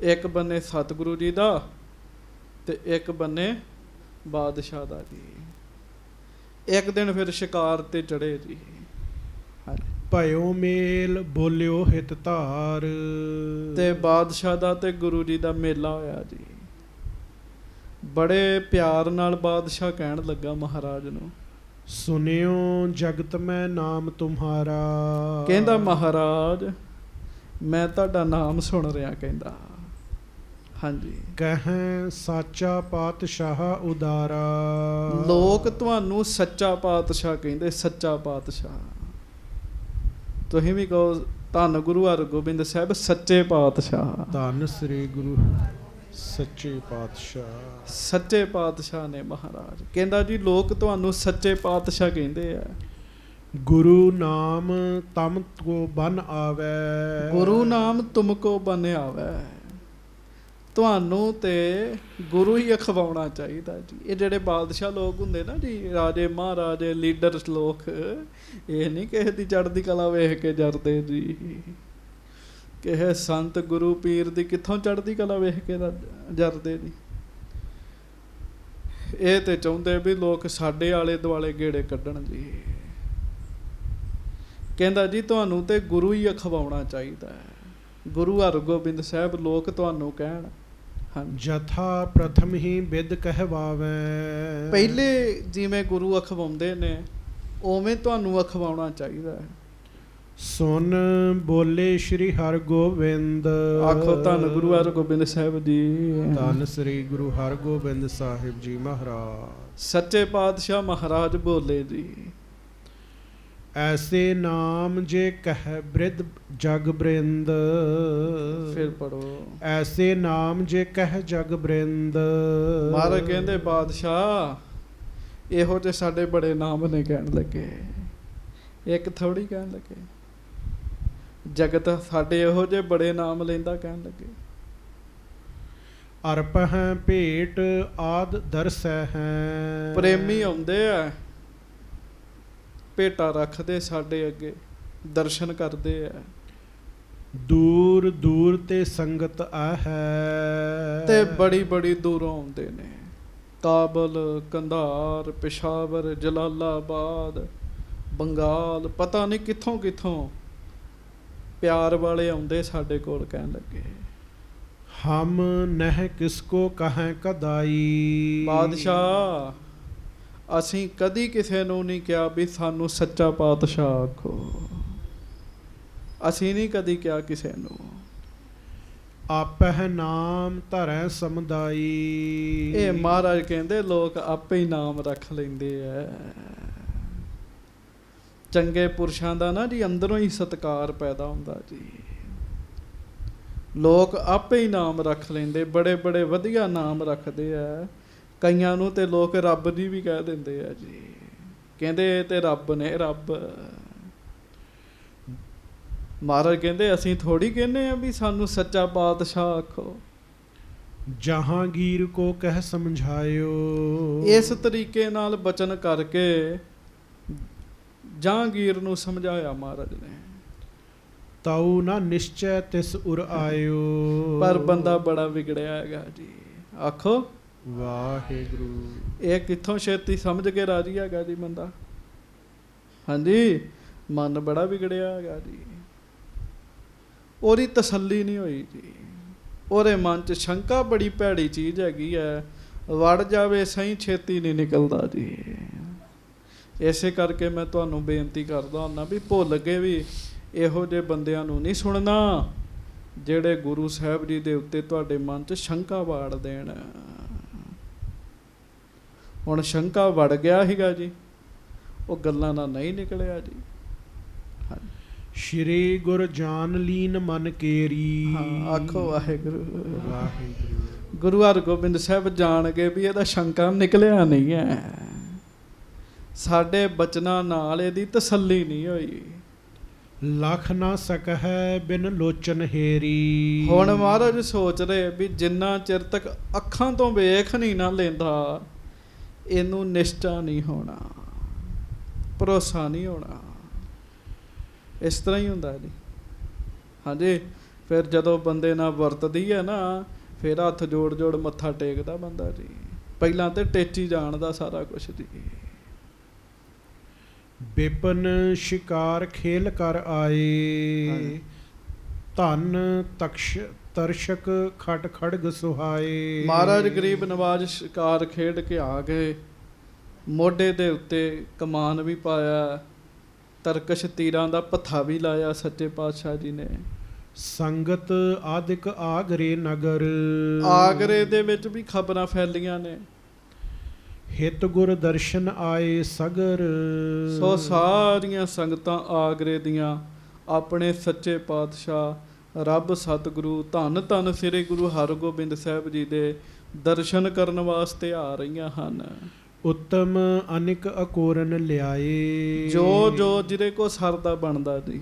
ਇੱਕ ਬੰਨੇ ਸਤਿਗੁਰੂ ਜੀ ਦਾ ਤੇ ਇੱਕ ਬੰਨੇ ਬਾਦਸ਼ਾਹ ਦਾ ਜੀ। ਇੱਕ ਦਿਨ ਫਿਰ ਸ਼ਿਕਾਰ ਤੇ ਚੜੇ ਜੀ। ਭਇਓ ਮੇਲ ਬੋਲਿਓ ਹਿਤ ਧਾਰ। ਤੇ ਬਾਦਸ਼ਾਹ ਦਾ ਤੇ ਗੁਰੂ ਜੀ ਦਾ ਮੇਲਾ ਹੋਇਆ ਜੀ। ਬੜੇ ਪਿਆਰ ਨਾਲ ਬਾਦਸ਼ਾਹ ਕਹਿਣ ਲੱਗਾ ਮਹਾਰਾਜ ਨੂੰ, ਸੁਨਿਓ ਜਗਤ ਮੈਂ ਨਾਮ ਤੁਮਹਾਰਾ। ਕਹਿੰਦਾ ਮਹਾਰਾਜ ਮੈਂ ਤੁਹਾਡਾ ਨਾਮ ਸੁਣ ਰਿਹਾ, ਕਹਿੰਦਾ ਹਾਂਜੀ। ਕਹੈ ਸਾਚਾ ਪਾਤਸ਼ਾਹ ਉਦਾਰਾ। ਲੋਕ ਤੁਹਾਨੂੰ ਸੱਚਾ ਪਾਤਸ਼ਾਹ ਕਹਿੰਦੇ, ਸੱਚਾ ਪਾਤਸ਼ਾਹ। ਤੁਸੀਂ ਵੀ ਕਹੋ ਧੰਨ ਗੁਰੂ ਹਰਗੋਬਿੰਦ ਸਾਹਿਬ ਸੱਚੇ ਪਾਤਸ਼ਾਹ। ਧੰਨ ਸ੍ਰੀ ਗੁਰੂ ਸੱਚੇ ਪਾਤਸ਼ਾਹ। ਸੱਚੇ ਪਾਤਸ਼ਾਹ ਨੇ ਮਹਾਰਾਜ। ਕਹਿੰਦਾ ਜੀ ਲੋਕ ਤੁਹਾਨੂੰ ਸੱਚੇ ਪਾਤਸ਼ਾਹ ਕਹਿੰਦੇ ਆ। ਗੁਰੂ ਨਾਮ ਤਮ ਕੋ ਬਨ ਆਵੈ। ਗੁਰੂ ਨਾਮ ਤੁਮ ਕੋ ਬਨ ਆਵੈ। ਤੁਹਾਨੂੰ ਤੇ ਗੁਰੂ ਹੀ ਅਖਵਾਉਣਾ ਚਾਹੀਦਾ ਜੀ। ਇਹ ਜਿਹੜੇ ਬਾਦਸ਼ਾਹ ਲੋਕ ਹੁੰਦੇ ਨਾ ਜੀ, ਰਾਜੇ ਮਹਾਰਾਜੇ ਲੀਡਰ ਲੋਕ, ਇਹ ਨਹੀਂ ਕਿਸੇ ਦੀ ਚੜ੍ਹਦੀ ਕਲਾ ਵੇਖ ਕੇ ਜਰਦੇ ਜੀ। ਕਿਸੇ ਸੰਤ ਗੁਰੂ ਪੀਰ ਦੀ ਕਿੱਥੋਂ ਚੜ੍ਹਦੀ ਕਲਾ ਵੇਖ ਕੇ ਜਰਦੇ ਜੀ। ਇਹ ਤੇ ਚਾਹੁੰਦੇ ਵੀ ਲੋਕ ਸਾਡੇ ਆਲੇ ਦੁਆਲੇ ਗੇੜੇ ਕੱਢਣ ਜੀ। ਕਹਿੰਦਾ ਜੀ ਤੁਹਾਨੂੰ ਤੇ ਗੁਰੂ ਹੀ ਅਖਵਾਉਣਾ ਚਾਹੀਦਾ ਹੈ। ਗੁਰੂ ਹਰਗੋਬਿੰਦ ਸਾਹਿਬ ਲੋਕ ਤੁਹਾਨੂੰ ਕਹਿਣ ਜਥਾ ਪ੍ਰਥਮ ਹੀ ਬਿਦ ਕਹਿਵਾਵੈ। ਪਹਿਲੇ ਜਿਵੇਂ ਗੁਰੂ ਅਖਵਾਉਂਦੇ ਨੇ ਉਵੇਂ ਤੁਹਾਨੂੰ ਅਖਵਾਉਣਾ ਚਾਹੀਦਾ ਹੈ। ਸੁਨ ਬੋਲੇ ਸ਼੍ਰੀ ਹਰਗੋਬਿੰਦ। ਆਖੋ ਧੰਨ ਗੁਰੂ ਹਰਗੋਬਿੰਦ ਸਾਹਿਬ ਜੀ। ਧੰਨ ਸ੍ਰੀ ਗੁਰੂ ਹਰਗੋਬਿੰਦ ਸਾਹਿਬ ਜੀ ਮਹਾਰਾਜ। ਸੱਚੇ ਪਾਤਸ਼ਾਹ ਮਹਾਰਾਜ ਬੋਲੇ ਜੀ, ਐਸੇ ਨਾਮ ਜੇ ਕਹਿ ਬ੍ਰਿਧ ਜਗ ਬ੍ਰਿੰਦ। ਫਿਰ ਪੜੋ। ਐਸੇ ਨਾਮ ਜੇ ਕਹਿ ਜਗ ਬ੍ਰਿੰਦ। ਮਹਾਰਾਜ ਕਹਿੰਦੇ ਬਾਦਸ਼ਾਹ ਇਹੋ ਜਿਹੇ ਸਾਡੇ ਬੜੇ ਨਾਮ ਨੇ ਕਹਿਣ ਲੱਗੇ, ਇੱਕ ਥੋੜੀ ਕਹਿਣ ਲੱਗੇ। ਜਗਤ ਸਾਡੇ ਇਹੋ ਜਿਹੇ ਬੜੇ ਨਾਮ ਲੈਂਦਾ ਕਹਿਣ ਲੱਗੇ। ਅਰਪ ਹੈ ਭੇਟ ਆਦ ਦਰਸੈ ਹੈ। ਪ੍ਰੇਮੀ ਆਉਂਦੇ ਆ, ਭੇਟਾ ਰੱਖਦੇ ਸਾਡੇ ਅੱਗੇ, ਦਰਸ਼ਨ ਕਰਦੇ ਆ। ਦੂਰ ਦੂਰ ਤੇ ਸੰਗਤ ਆ ਹੈ। ਤੇ ਬੜੀ ਬੜੀ ਦੂਰੋਂ ਆਉਂਦੇ ਨੇ। ਕਾਬਲ, ਕੰਧਾਰ, ਪਿਸ਼ਾਵਰ, ਜਲਾਲਾਬਾਦ, ਬੰਗਾਲ, ਪਤਾ ਨਹੀਂ ਕਿੱਥੋਂ ਕਿੱਥੋਂ ਪਿਆਰ ਵਾਲੇ ਆਉਂਦੇ ਸਾਡੇ ਕੋਲ ਕਹਿਣ ਲੱਗੇ। ਹਮ ਨਹਿ ਕਿਸਕੋ ਕਹੈ ਕਦਾਈ। ਬਾਦਸ਼ਾਹ ਅਸੀਂ ਕਦੀ ਕਿਸੇ ਨੂੰ ਨਹੀਂ ਕਿਹਾ ਵੀ ਸਾਨੂੰ ਸੱਚਾ ਪਾਤਸ਼ਾਹ ਆਖੋ। ਅਸੀਂ ਨਹੀਂ ਕਦੀ ਕਿਹਾ ਕਿਸੇ ਨੂੰ। ਆਪਹਿ ਨਾਮ ਧਰੈ ਸਮੁਦਾਈ। ਇਹ ਮਹਾਰਾਜ ਕਹਿੰਦੇ ਲੋਕ ਆਪੇ ਹੀ ਨਾਮ ਰੱਖ ਲੈਂਦੇ ਆ। ਚੰਗੇ ਪੁਰਸ਼ਾਂ ਦਾ ਨਾ ਜੀ ਅੰਦਰੋਂ ਹੀ ਸਤਿਕਾਰ ਪੈਦਾ ਹੁੰਦਾ ਜੀ। ਲੋਕ ਆਪੇ ਹੀ ਨਾਮ ਰੱਖ ਲੈਂਦੇ, ਬੜੇ ਬੜੇ ਵਧੀਆ ਨਾਮ ਰੱਖਦੇ ਆ। ਕਈਆਂ ਨੂੰ ਤੇ ਲੋਕ ਰੱਬ ਜੀ ਵੀ ਕਹਿ ਦਿੰਦੇ ਆ ਜੀ। ਕਹਿੰਦੇ ਇਹ ਤੇ ਰੱਬ ਨੇ, ਰੱਬ। ਮਹਾਰਾਜ ਕਹਿੰਦੇ ਅਸੀਂ ਥੋੜੀ ਕਹਿੰਦੇ ਆ ਵੀ ਸਾਨੂੰ ਸੱਚਾ ਪਾਤਸ਼ਾਹ ਆਖੋ। ਜਹਾਂਗੀਰ ਕੋ ਕਹਿ ਸਮਝਾਇਓ। ਇਸ ਤਰੀਕੇ ਨਾਲ ਬਚਨ ਕਰਕੇ ਜਹਾਂਗੀਰ ਨੂੰ ਸਮਝਾਇਆ ਮਹਾਰਾਜ ਨੇ। ਤਾਉ ਨਾ ਨਿਸ਼ਚੈ ਤਿਸ ਉਰ ਆਇਓ। ਪਰ ਬੰਦਾ ਬੜਾ ਵਿਗੜਿਆ ਹੈਗਾ ਜੀ। ਆਖੋ ਵਾਹਿਗੁਰੂ। ਇਹ ਕਿੱਥੋਂ ਛੇਤੀ ਸਮਝ ਕੇ ਰਾਜੀ ਹੈਗਾ ਜੀ ਬੰਦਾ। ਹਾਂਜੀ, ਮਨ ਬੜਾ ਵਿਗੜਿਆ ਹੈਗਾ ਜੀ। ਉਹਦੀ ਤਸੱਲੀ ਨਹੀਂ ਹੋਈ ਜੀ। ਉਹਦੇ ਮਨ 'ਚ ਸ਼ੰਕਾ ਬੜੀ ਭੈੜੀ ਚੀਜ਼ ਹੈਗੀ ਹੈ। ਵੜ ਜਾਵੇ ਸਹੀ ਛੇਤੀ ਨਹੀਂ ਨਿਕਲਦਾ ਜੀ। ਇਸੇ ਕਰਕੇ ਮੈਂ ਤੁਹਾਨੂੰ ਬੇਨਤੀ ਕਰਦਾ ਹੁੰਦਾ ਵੀ ਭੁੱਲ ਕੇ ਵੀ ਇਹੋ ਜਿਹੇ ਬੰਦਿਆਂ ਨੂੰ ਨਹੀਂ ਸੁਣਨਾ ਜਿਹੜੇ ਗੁਰੂ ਸਾਹਿਬ ਜੀ ਦੇ ਉੱਤੇ ਤੁਹਾਡੇ ਮਨ 'ਚ ਸ਼ੰਕਾ ਵਾੜ ਦੇਣ। ਹੁਣ ਸ਼ੰਕਾ ਵੜ ਗਿਆ ਸੀਗਾ ਜੀ, ਉਹ ਗੱਲਾਂ ਨਾਲ ਨਹੀਂ ਨਿਕਲਿਆ ਜੀ। ਸ਼੍ਰੀ ਗੁਰ ਜਾਨ ਲੀਨ ਮਨ ਕੇਰੀ। ਆਖੋ ਵਾਹਿਗੁਰੂ। ਵਾਹਿਗੁਰੂ। ਗੁਰੂ ਹਰਗੋਬਿੰਦ ਸਾਹਿਬ ਜਾਣ ਕੇ ਵੀ ਇਹਦਾ ਸ਼ੰਕਾ ਨਿਕਲਿਆ ਨਹੀਂ ਹੈ। ਸਾਡੇ ਬਚਨਾਂ ਨਾਲ ਇਹਦੀ ਤਸੱਲੀ ਨਹੀਂ ਹੋਈ। ਲਖ ਨਾ ਸਕਹਿ ਬਿਨ ਲੋਚਨ ਹੇਰੀ। ਹੁਣ ਮਹਾਰਾਜ ਸੋਚ ਰਹੇ ਵੀ ਜਿੰਨਾ ਚਿਰ ਤੱਕ ਅੱਖਾਂ ਤੋਂ ਵੇਖ ਨਹੀਂ ਨਾ ਲੈਂਦਾ ਇਹਨੂੰ ਨਿਸ਼ਚਾ ਨਹੀਂ ਹੋਣਾ, ਭਰੋਸਾ ਨਹੀਂ ਹੋਣਾ। ਇਸ ਤਰ੍ਹਾਂ ਹੀ ਹੁੰਦਾ ਜੀ। ਹਾਂਜੀ, ਫਿਰ ਜਦੋਂ ਬੰਦੇ ਨਾਲ ਵਰਤਦੀ ਹੈ ਨਾ ਫਿਰ ਹੱਥ ਜੋੜ ਜੋੜ ਮੱਥਾ ਟੇਕਦਾ ਬੰਦਾ ਜੀ। ਪਹਿਲਾਂ ਤੇ ਟੇਚੀ ਜਾਣਦਾ ਸਾਰਾ ਕੁਛ ਜੀ। ਬਿਪਨ ਸ਼ਿਕਾਰ ਖੇਲ ਕਰ ਆਏ। ਧਨ ਤਰਸ਼ਕ ਖਟ ਖੜਗ ਸੁਹਾਏ। ਮਹਾਰਾਜ ਗਰੀਬ ਨਵਾਜ ਸ਼ਿਕਾਰ ਖੇਡ ਕੇ ਆ ਗਏ, ਮੋਢੇ ਦੇ ਉੱਤੇ ਕਮਾਨ ਵੀ ਪਾਇਆ, ਤਰਕਸ਼ ਤੀਰਾਂ ਦਾ ਪੱਥਾ ਵੀ ਲਾਇਆ ਸੱਚੇ ਪਾਤਸ਼ਾਹ ਜੀ ਨੇ। ਸੰਗਤ ਆਦਿਕ ਆਗਰੇ ਨਗਰ, ਆਗਰੇ ਦੇ ਵਿੱਚ ਵੀ ਖਬਰਾਂ ਫੈਲੀਆਂ ਨੇ। ਹਿਤ ਗੁਰ ਦਰਸ਼ਨ ਆਏ ਸਗਰ, ਸੋ ਸਾਰੀਆਂ ਸੰਗਤਾਂ ਆਗਰੇ ਦੀਆਂ ਆਪਣੇ ਸੱਚੇ ਪਾਤਸ਼ਾਹ ਰੱਬ ਸਤਿਗੁਰੂ ਧੰਨ ਧੰਨ ਸ੍ਰੀ ਗੁਰੂ ਹਰਗੋਬਿੰਦ ਸਾਹਿਬ ਜੀ ਦੇ ਦਰਸ਼ਨ ਕਰਨ ਵਾਸਤੇ ਆ ਰਹੀਆਂ ਹਨ। ਉੱਤਮ ਅਨਿਕ ਅਕੋਰਨ ਲਿਆਏ, ਜੋ ਜੋ ਜਿਹਦੇ ਕੋ ਸਰਦਾ ਬਣਦਾ ਜੀ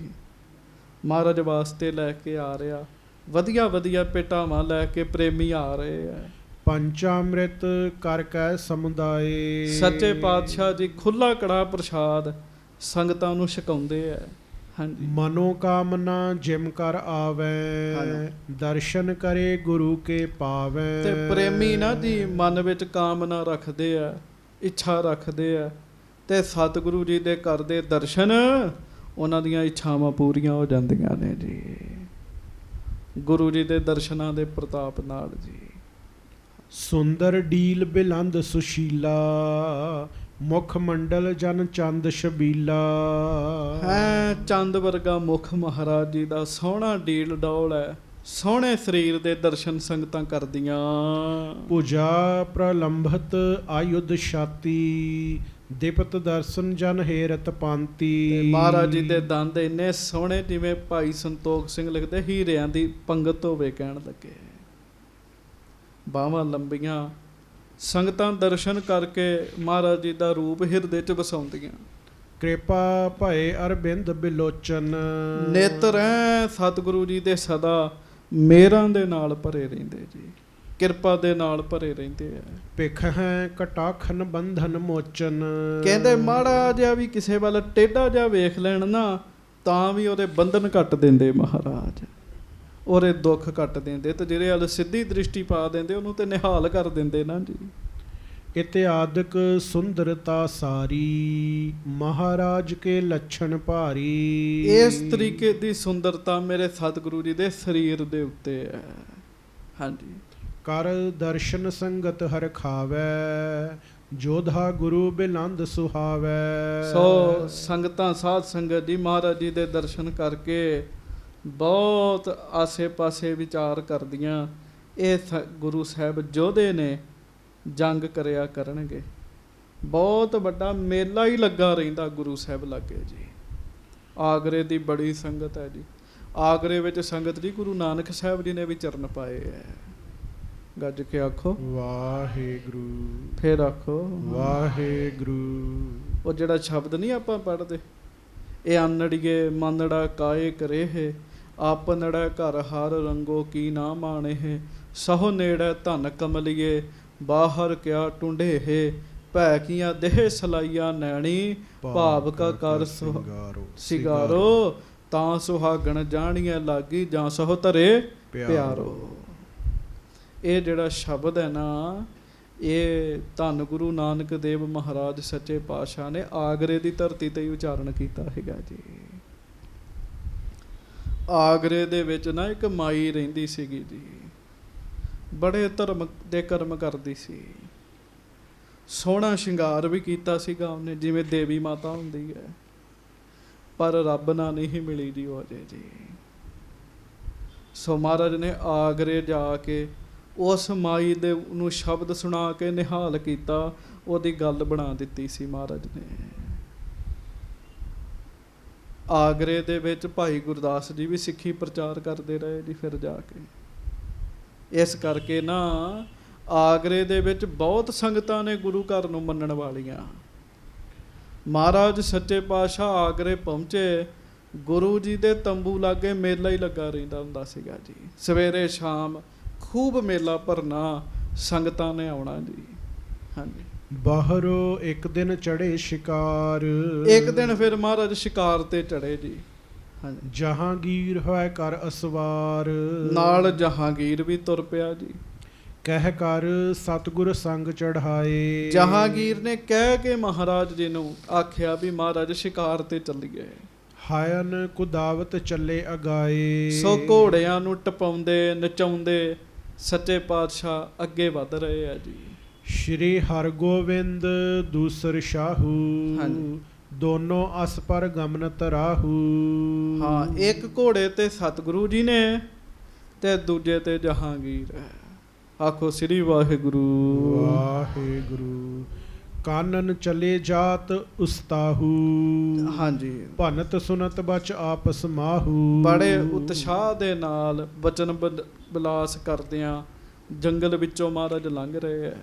ਮਹਾਰਾਜ ਵਾਸਤੇ ਲੈ ਕੇ ਆ ਰਿਹਾ। ਵਧੀਆ ਵਧੀਆ ਭੇਟਾਵਾਂ ਲੈ ਕੇ ਪ੍ਰੇਮੀ ਆ ਰਹੇ ਆ। ਪੰਚਾਮ੍ਰਿਤ ਕਰ ਕੈ ਸਮੁਦਾਏ, ਸੱਚੇ ਪਾਤਸ਼ਾਹ ਜੀ ਖੁੱਲਾ ਕੜਾ ਪ੍ਰਸ਼ਾਦ ਸੰਗਤਾਂ ਨੂੰ ਛਕਾਉਂਦੇ ਆ। ਹਾਂਜੀ, ਮਨੋ ਕਾਮਨਾ ਜਿਮ ਕਰ ਆਵੈ, ਦਰਸ਼ਨ ਕਰੇ ਗੁਰੂ ਕੇ ਪਾਵੈ। ਤੇ ਪ੍ਰੇਮੀ ਨਾ ਜੀ ਮਨ ਵਿੱਚ ਕਾਮਨਾ ਰੱਖਦੇ ਆ, ਇੱਛਾ ਰੱਖਦੇ ਆ, ਤੇ ਸਤਿਗੁਰੂ ਜੀ ਦੇ ਕਰਦੇ ਦਰਸ਼ਨ, ਉਹਨਾਂ ਦੀਆਂ ਇੱਛਾਵਾਂ ਪੂਰੀਆਂ ਹੋ ਜਾਂਦੀਆਂ ਨੇ ਜੀ ਗੁਰੂ ਜੀ ਦੇ ਦਰਸ਼ਨਾਂ ਦੇ ਪ੍ਰਤਾਪ ਨਾਲ ਜੀ। ਸੁੰਦਰ ਡੀਲ ਬਿਲੰਦ ਸੁਸ਼ੀਲਾ, ਮੁਖ ਮੰਡਲ ਜਨ ਚੰਦ ਛਬੀਲਾ। ਹੈ ਚੰਦ ਵਰਗਾ ਮੁਖ ਮਹਾਰਾਜ ਜੀ ਦਾ, ਸੋਹਣਾ ਡੀਲ ਡੌਲ ਹੈ, ਸੋਹਣੇ ਸਰੀਰ ਦੇ ਦਰਸ਼ਨ ਸੰਗਤਾਂ ਕਰਦੀਆਂ। ਭੁਜਾ ਪ੍ਰਲੰਭਤ ਆਯੁਧ ਛਾਤੀ, ਦਿਪਤ ਦਰਸ਼ਨ ਜਨ ਹੇਰਤ ਪਾਂਤੀ। ਮਹਾਰਾਜ ਜੀ ਦੇ ਦੰਦ ਇੰਨੇ ਸੋਹਣੇ ਜਿਵੇਂ ਭਾਈ ਸੰਤੋਖ ਸਿੰਘ ਲਿਖਦੇ ਹੀਰਿਆਂ ਦੀ ਪੰਗਤ ਹੋਵੇ ਕਹਿਣ ਲੱਗੇ। ਬਾਹਾਂ ਲੰਬੀਆਂ, ਸੰਗਤਾਂ ਦਰਸ਼ਨ ਕਰਕੇ ਮਹਾਰਾਜ ਜੀ ਦਾ ਰੂਪ ਹਿਰਦੇ 'ਚ ਵਸਾਉਂਦੀਆਂ। ਕਿਰਪਾ ਭਏ ਅਰਬਿੰਦ ਬਿਲੋਚਨ, ਨੇਤਰ ਐ ਸਤਿਗੁਰੂ ਜੀ ਦੇ ਸਦਾ ਮੇਰਾਂ ਦੇ ਨਾਲ ਭਰੇ ਰਹਿੰਦੇ ਜੀ, ਕਿਰਪਾ ਦੇ ਨਾਲ ਭਰੇ ਰਹਿੰਦੇ ਆ। ਭਿਖ ਹੈ ਕਟਾਖਨ ਬੰਧਨ ਮੋਚਨ, ਕਹਿੰਦੇ ਮਾੜਾ ਜਿਹਾ ਵੀ ਕਿਸੇ ਵੱਲ ਟੇਢਾ ਜਿਹਾ ਵੇਖ ਲੈਣ ਨਾ ਤਾਂ ਵੀ ਉਹਦੇ ਬੰਧਨ ਕੱਟ ਦਿੰਦੇ ਮਹਾਰਾਜ, ਉਹਦੇ ਦੁੱਖ ਕੱਟ ਦਿੰਦੇ। ਤੇ ਜਿਹੜੇ ਵੱਲ ਸਿੱਧੀ ਦ੍ਰਿਸ਼ਟੀ ਪਾ ਦਿੰਦੇ ਉਹਨੂੰ ਤੇ ਨਿਹਾਲ ਕਰ ਦਿੰਦੇ ਨਾ ਜੀ। ਇਤਿਆਦਿਕ ਸੁੰਦਰਤਾ ਸਾਰੀ, ਮਹਾਰਾਜ ਕੇ ਲੱਛਣ ਭਾਰੀ। ਇਸ ਤਰੀਕੇ ਦੀ ਸੁੰਦਰਤਾ ਮੇਰੇ ਸਤਿਗੁਰੂ ਜੀ ਦੇ ਸਰੀਰ ਦੇ ਉੱਤੇ ਹੈ। ਹਾਂਜੀ, ਕਰ ਦਰਸ਼ਨ ਸੰਗਤ ਹਰ ਖਾਵੈ, ਜੋਧਾ ਗੁਰੂ ਬਿਲੰਦ ਸੁਹਾਵੈ। ਸੋ ਸੰਗਤਾਂ ਸਾਧ ਸੰਗਤ ਜੀ ਮਹਾਰਾਜ ਜੀ ਦੇ ਦਰਸ਼ਨ ਕਰਕੇ ਬਹੁਤ ਆਸੇ ਪਾਸੇ ਵਿਚਾਰ ਕਰਦੀਆਂ। ਇਹ ਗੁਰੂ ਸਾਹਿਬ ਯੋਧੇ ਨੇ, ਜੰਗ ਕਰਿਆ ਕਰਨਗੇ। ਬਹੁਤ ਵੱਡਾ ਮੇਲਾ ਹੀ ਲੱਗਾ ਰਹਿੰਦਾ ਗੁਰੂ ਸਾਹਿਬ ਲਾਗੇ ਜੀ। ਆਗਰੇ ਦੀ ਬੜੀ ਸੰਗਤ ਹੈ ਜੀ। ਆਗਰੇ ਵਿੱਚ ਸੰਗਤ ਜੀ ਗੁਰੂ ਨਾਨਕ ਸਾਹਿਬ ਜੀ ਨੇ ਵੀ ਚਰਨ ਪਾਏ ਹੈ। ਗੱਜ ਕੇ ਆਖੋ ਵਾਹਿਗੁਰੂ, ਫੇਰ ਆਖੋ ਵਾਹਿਗੁਰੂ। ਉਹ ਜਿਹੜਾ ਸ਼ਬਦ ਨਹੀਂ ਆਪਾਂ ਪੜ੍ਹਦੇ, ਇਹ ਅਨੜੀਏ ਮਨੜਾ ਕਾਏ ਕਰੇ ਹੈ, ਆਪਨੜਾ ਘਰ ਹਰ ਰੰਗੋ ਕੀ ਨਾ ਮਾਣੇ ਹੈ, ਸਹੁ ਨੇੜੇ ਧਨ ਕਮਲੀਏ, ਬਾਹਰ ਕਿਆ ਟੁੰਡੇ ਹੈ, ਭੈ ਕੀਆਂ ਦੇਹ ਸਲਾਈਆ ਨੈਣੀ, ਭਾਵ ਕਾ ਕਰ ਸਿਗਾਰੋ, ਤਾਂ ਸੁਹਾਗਣ ਜਾਣੀਆਂ ਲਾਗੀ, ਜਾਂ ਸਹੁ ਧਰੇ ਪਿਆਰੋ। ਇਹ ਜਿਹੜਾ ਸ਼ਬਦ ਹੈ ਨਾ, ਇਹ ਧੰਨ ਗੁਰੂ ਨਾਨਕ ਦੇਵ ਮਹਾਰਾਜ ਸੱਚੇ ਪਾਤਸ਼ਾਹ ਨੇ ਆਗਰੇ ਦੀ ਧਰਤੀ ਤੇ ਹੀ ਉਚਾਰਨ ਕੀਤਾ ਹੈਗਾ ਜੀ। ਆਗਰੇ ਦੇ ਵਿੱਚ ਨਾ ਇੱਕ ਮਾਈ ਰਹਿੰਦੀ ਸੀਗੀ ਜੀ, ਬੜੇ ਧਰਮ ਦੇ ਕਰਮ ਕਰਦੀ ਸੀ, ਸੋਹਣਾ ਸ਼ਿੰਗਾਰ ਵੀ ਕੀਤਾ ਸੀਗਾ ਉਹਨੇ ਜਿਵੇਂ ਦੇਵੀ ਮਾਤਾ ਹੁੰਦੀ ਹੈ, ਪਰ ਰੱਬ ਨਾਲ ਨਹੀਂ ਮਿਲੀ ਜੀ ਉਹ ਅਜੇ ਜੀ। ਸੋ ਮਹਾਰਾਜ ਨੇ ਆਗਰੇ ਜਾ ਕੇ ਉਸ ਮਾਈ ਦੇ ਨੂੰ ਸ਼ਬਦ ਸੁਣਾ ਕੇ ਨਿਹਾਲ ਕੀਤਾ, ਉਹਦੀ ਗੱਲ ਬਣਾ ਦਿੱਤੀ ਸੀ ਮਹਾਰਾਜ ਨੇ। ਆਗਰੇ ਦੇ ਵਿੱਚ ਭਾਈ ਗੁਰਦਾਸ ਜੀ ਵੀ ਸਿੱਖੀ ਪ੍ਰਚਾਰ ਕਰਦੇ ਰਹੇ ਜੀ ਫਿਰ ਜਾ ਕੇ। ਇਸ ਕਰਕੇ ਨਾ ਆਗਰੇ ਦੇ ਵਿੱਚ ਬਹੁਤ ਸੰਗਤਾਂ ਨੇ ਗੁਰੂ ਘਰ ਨੂੰ ਮੰਨਣ ਵਾਲੀਆਂ। ਮਹਾਰਾਜ ਸੱਚੇ ਪਾਤਸ਼ਾਹ ਆਗਰੇ ਪਹੁੰਚੇ, ਗੁਰੂ ਜੀ ਦੇ ਤੰਬੂ ਲਾਗੇ ਮੇਲਾ ਹੀ ਲੱਗਾ ਰਹਿੰਦਾ ਹੁੰਦਾ ਸੀਗਾ ਜੀ। ਸਵੇਰੇ ਸ਼ਾਮ ਖੂਬ ਮੇਲਾ ਭਰਨਾ, ਸੰਗਤਾਂ ਨੇ ਆਉਣਾ ਜੀ। ਹਾਂਜੀ, ਬਾਹਰੋਂ ਇੱਕ ਦਿਨ ਚੜੇ ਸ਼ਿਕਾਰ, ਇੱਕ ਦਿਨ ਫਿਰ ਮਹਾਰਾਜ ਸ਼ਿਕਾਰ ਤੇ ਚੜੇ ਜੀ। ਹਾਂਜੀ, ਜਹਾਂਗੀਰ ਹੋਇ ਕਰ ਅਸਵਾਰ, ਨਾਲ ਜਹਾਂਗੀਰ ਵੀ ਤੁਰ ਪਿਆ ਜੀ। ਕਹਿ ਕਰ ਸਤਿਗੁਰ ਸੰਗ ਚੜ੍ਹਾਏ, ਜਹਾਂਗੀਰ ਨੇ ਕਹਿ ਕੇ ਮਹਾਰਾਜ ਜੀ ਨੂੰ ਆਖਿਆ ਵੀ ਮਹਾਰਾਜ ਸ਼ਿਕਾਰ ਤੇ ਚੱਲੀਏ। ਹਾਇਨ ਕੁਦਾਵਤ ਚੱਲੇ ਅਗਾਏ। ਸੋ ਘੋੜਿਆਂ ਨੂੰ ਟਪਾਉਂਦੇ ਨਚਾਉਂਦੇ ਸੱਚੇ ਪਾਤਸ਼ਾਹ ਅੱਗੇ ਵਧ ਰਹੇ ਆ ਜੀ। ਸ਼੍ਰੀ ਹਰਗੋਬਿੰਦ ਦੂਸਰ ਸ਼ਾਹੂ ਹਾਂਜੀ। ਦੋਨੋਂ ਅਸ ਪਰ ਗਮਨਤ ਰਾਹੂ। ਹਾਂ, ਇੱਕ ਘੋੜੇ ਤੇ ਸਤਿਗੁਰੂ ਜੀ ਨੇ ਤੇ ਦੂਜੇ ਤੇ ਜਹਾਂਗੀਰ ਹੈ। ਆਖੋ ਸ੍ਰੀ ਵਾਹਿਗੁਰੂ ਵਾਹਿਗੁਰੂ। ਕਾਨਨ ਚਲੇ ਜਾਤ ਉਸਤਾਹੂ। ਹਾਂਜੀ, ਭਨਤ ਸੁਨਤ ਬਚ ਆਪਸ ਮਾਹੂ। ਬੜੇ ਉਤਸ਼ਾਹ ਦੇ ਨਾਲ ਬਚਨ ਬਿਲਾਸ ਕਰਦਿਆਂ ਜੰਗਲ ਵਿੱਚੋਂ ਮਹਾਰਾਜ ਲੰਘ ਰਹੇ ਹੈ।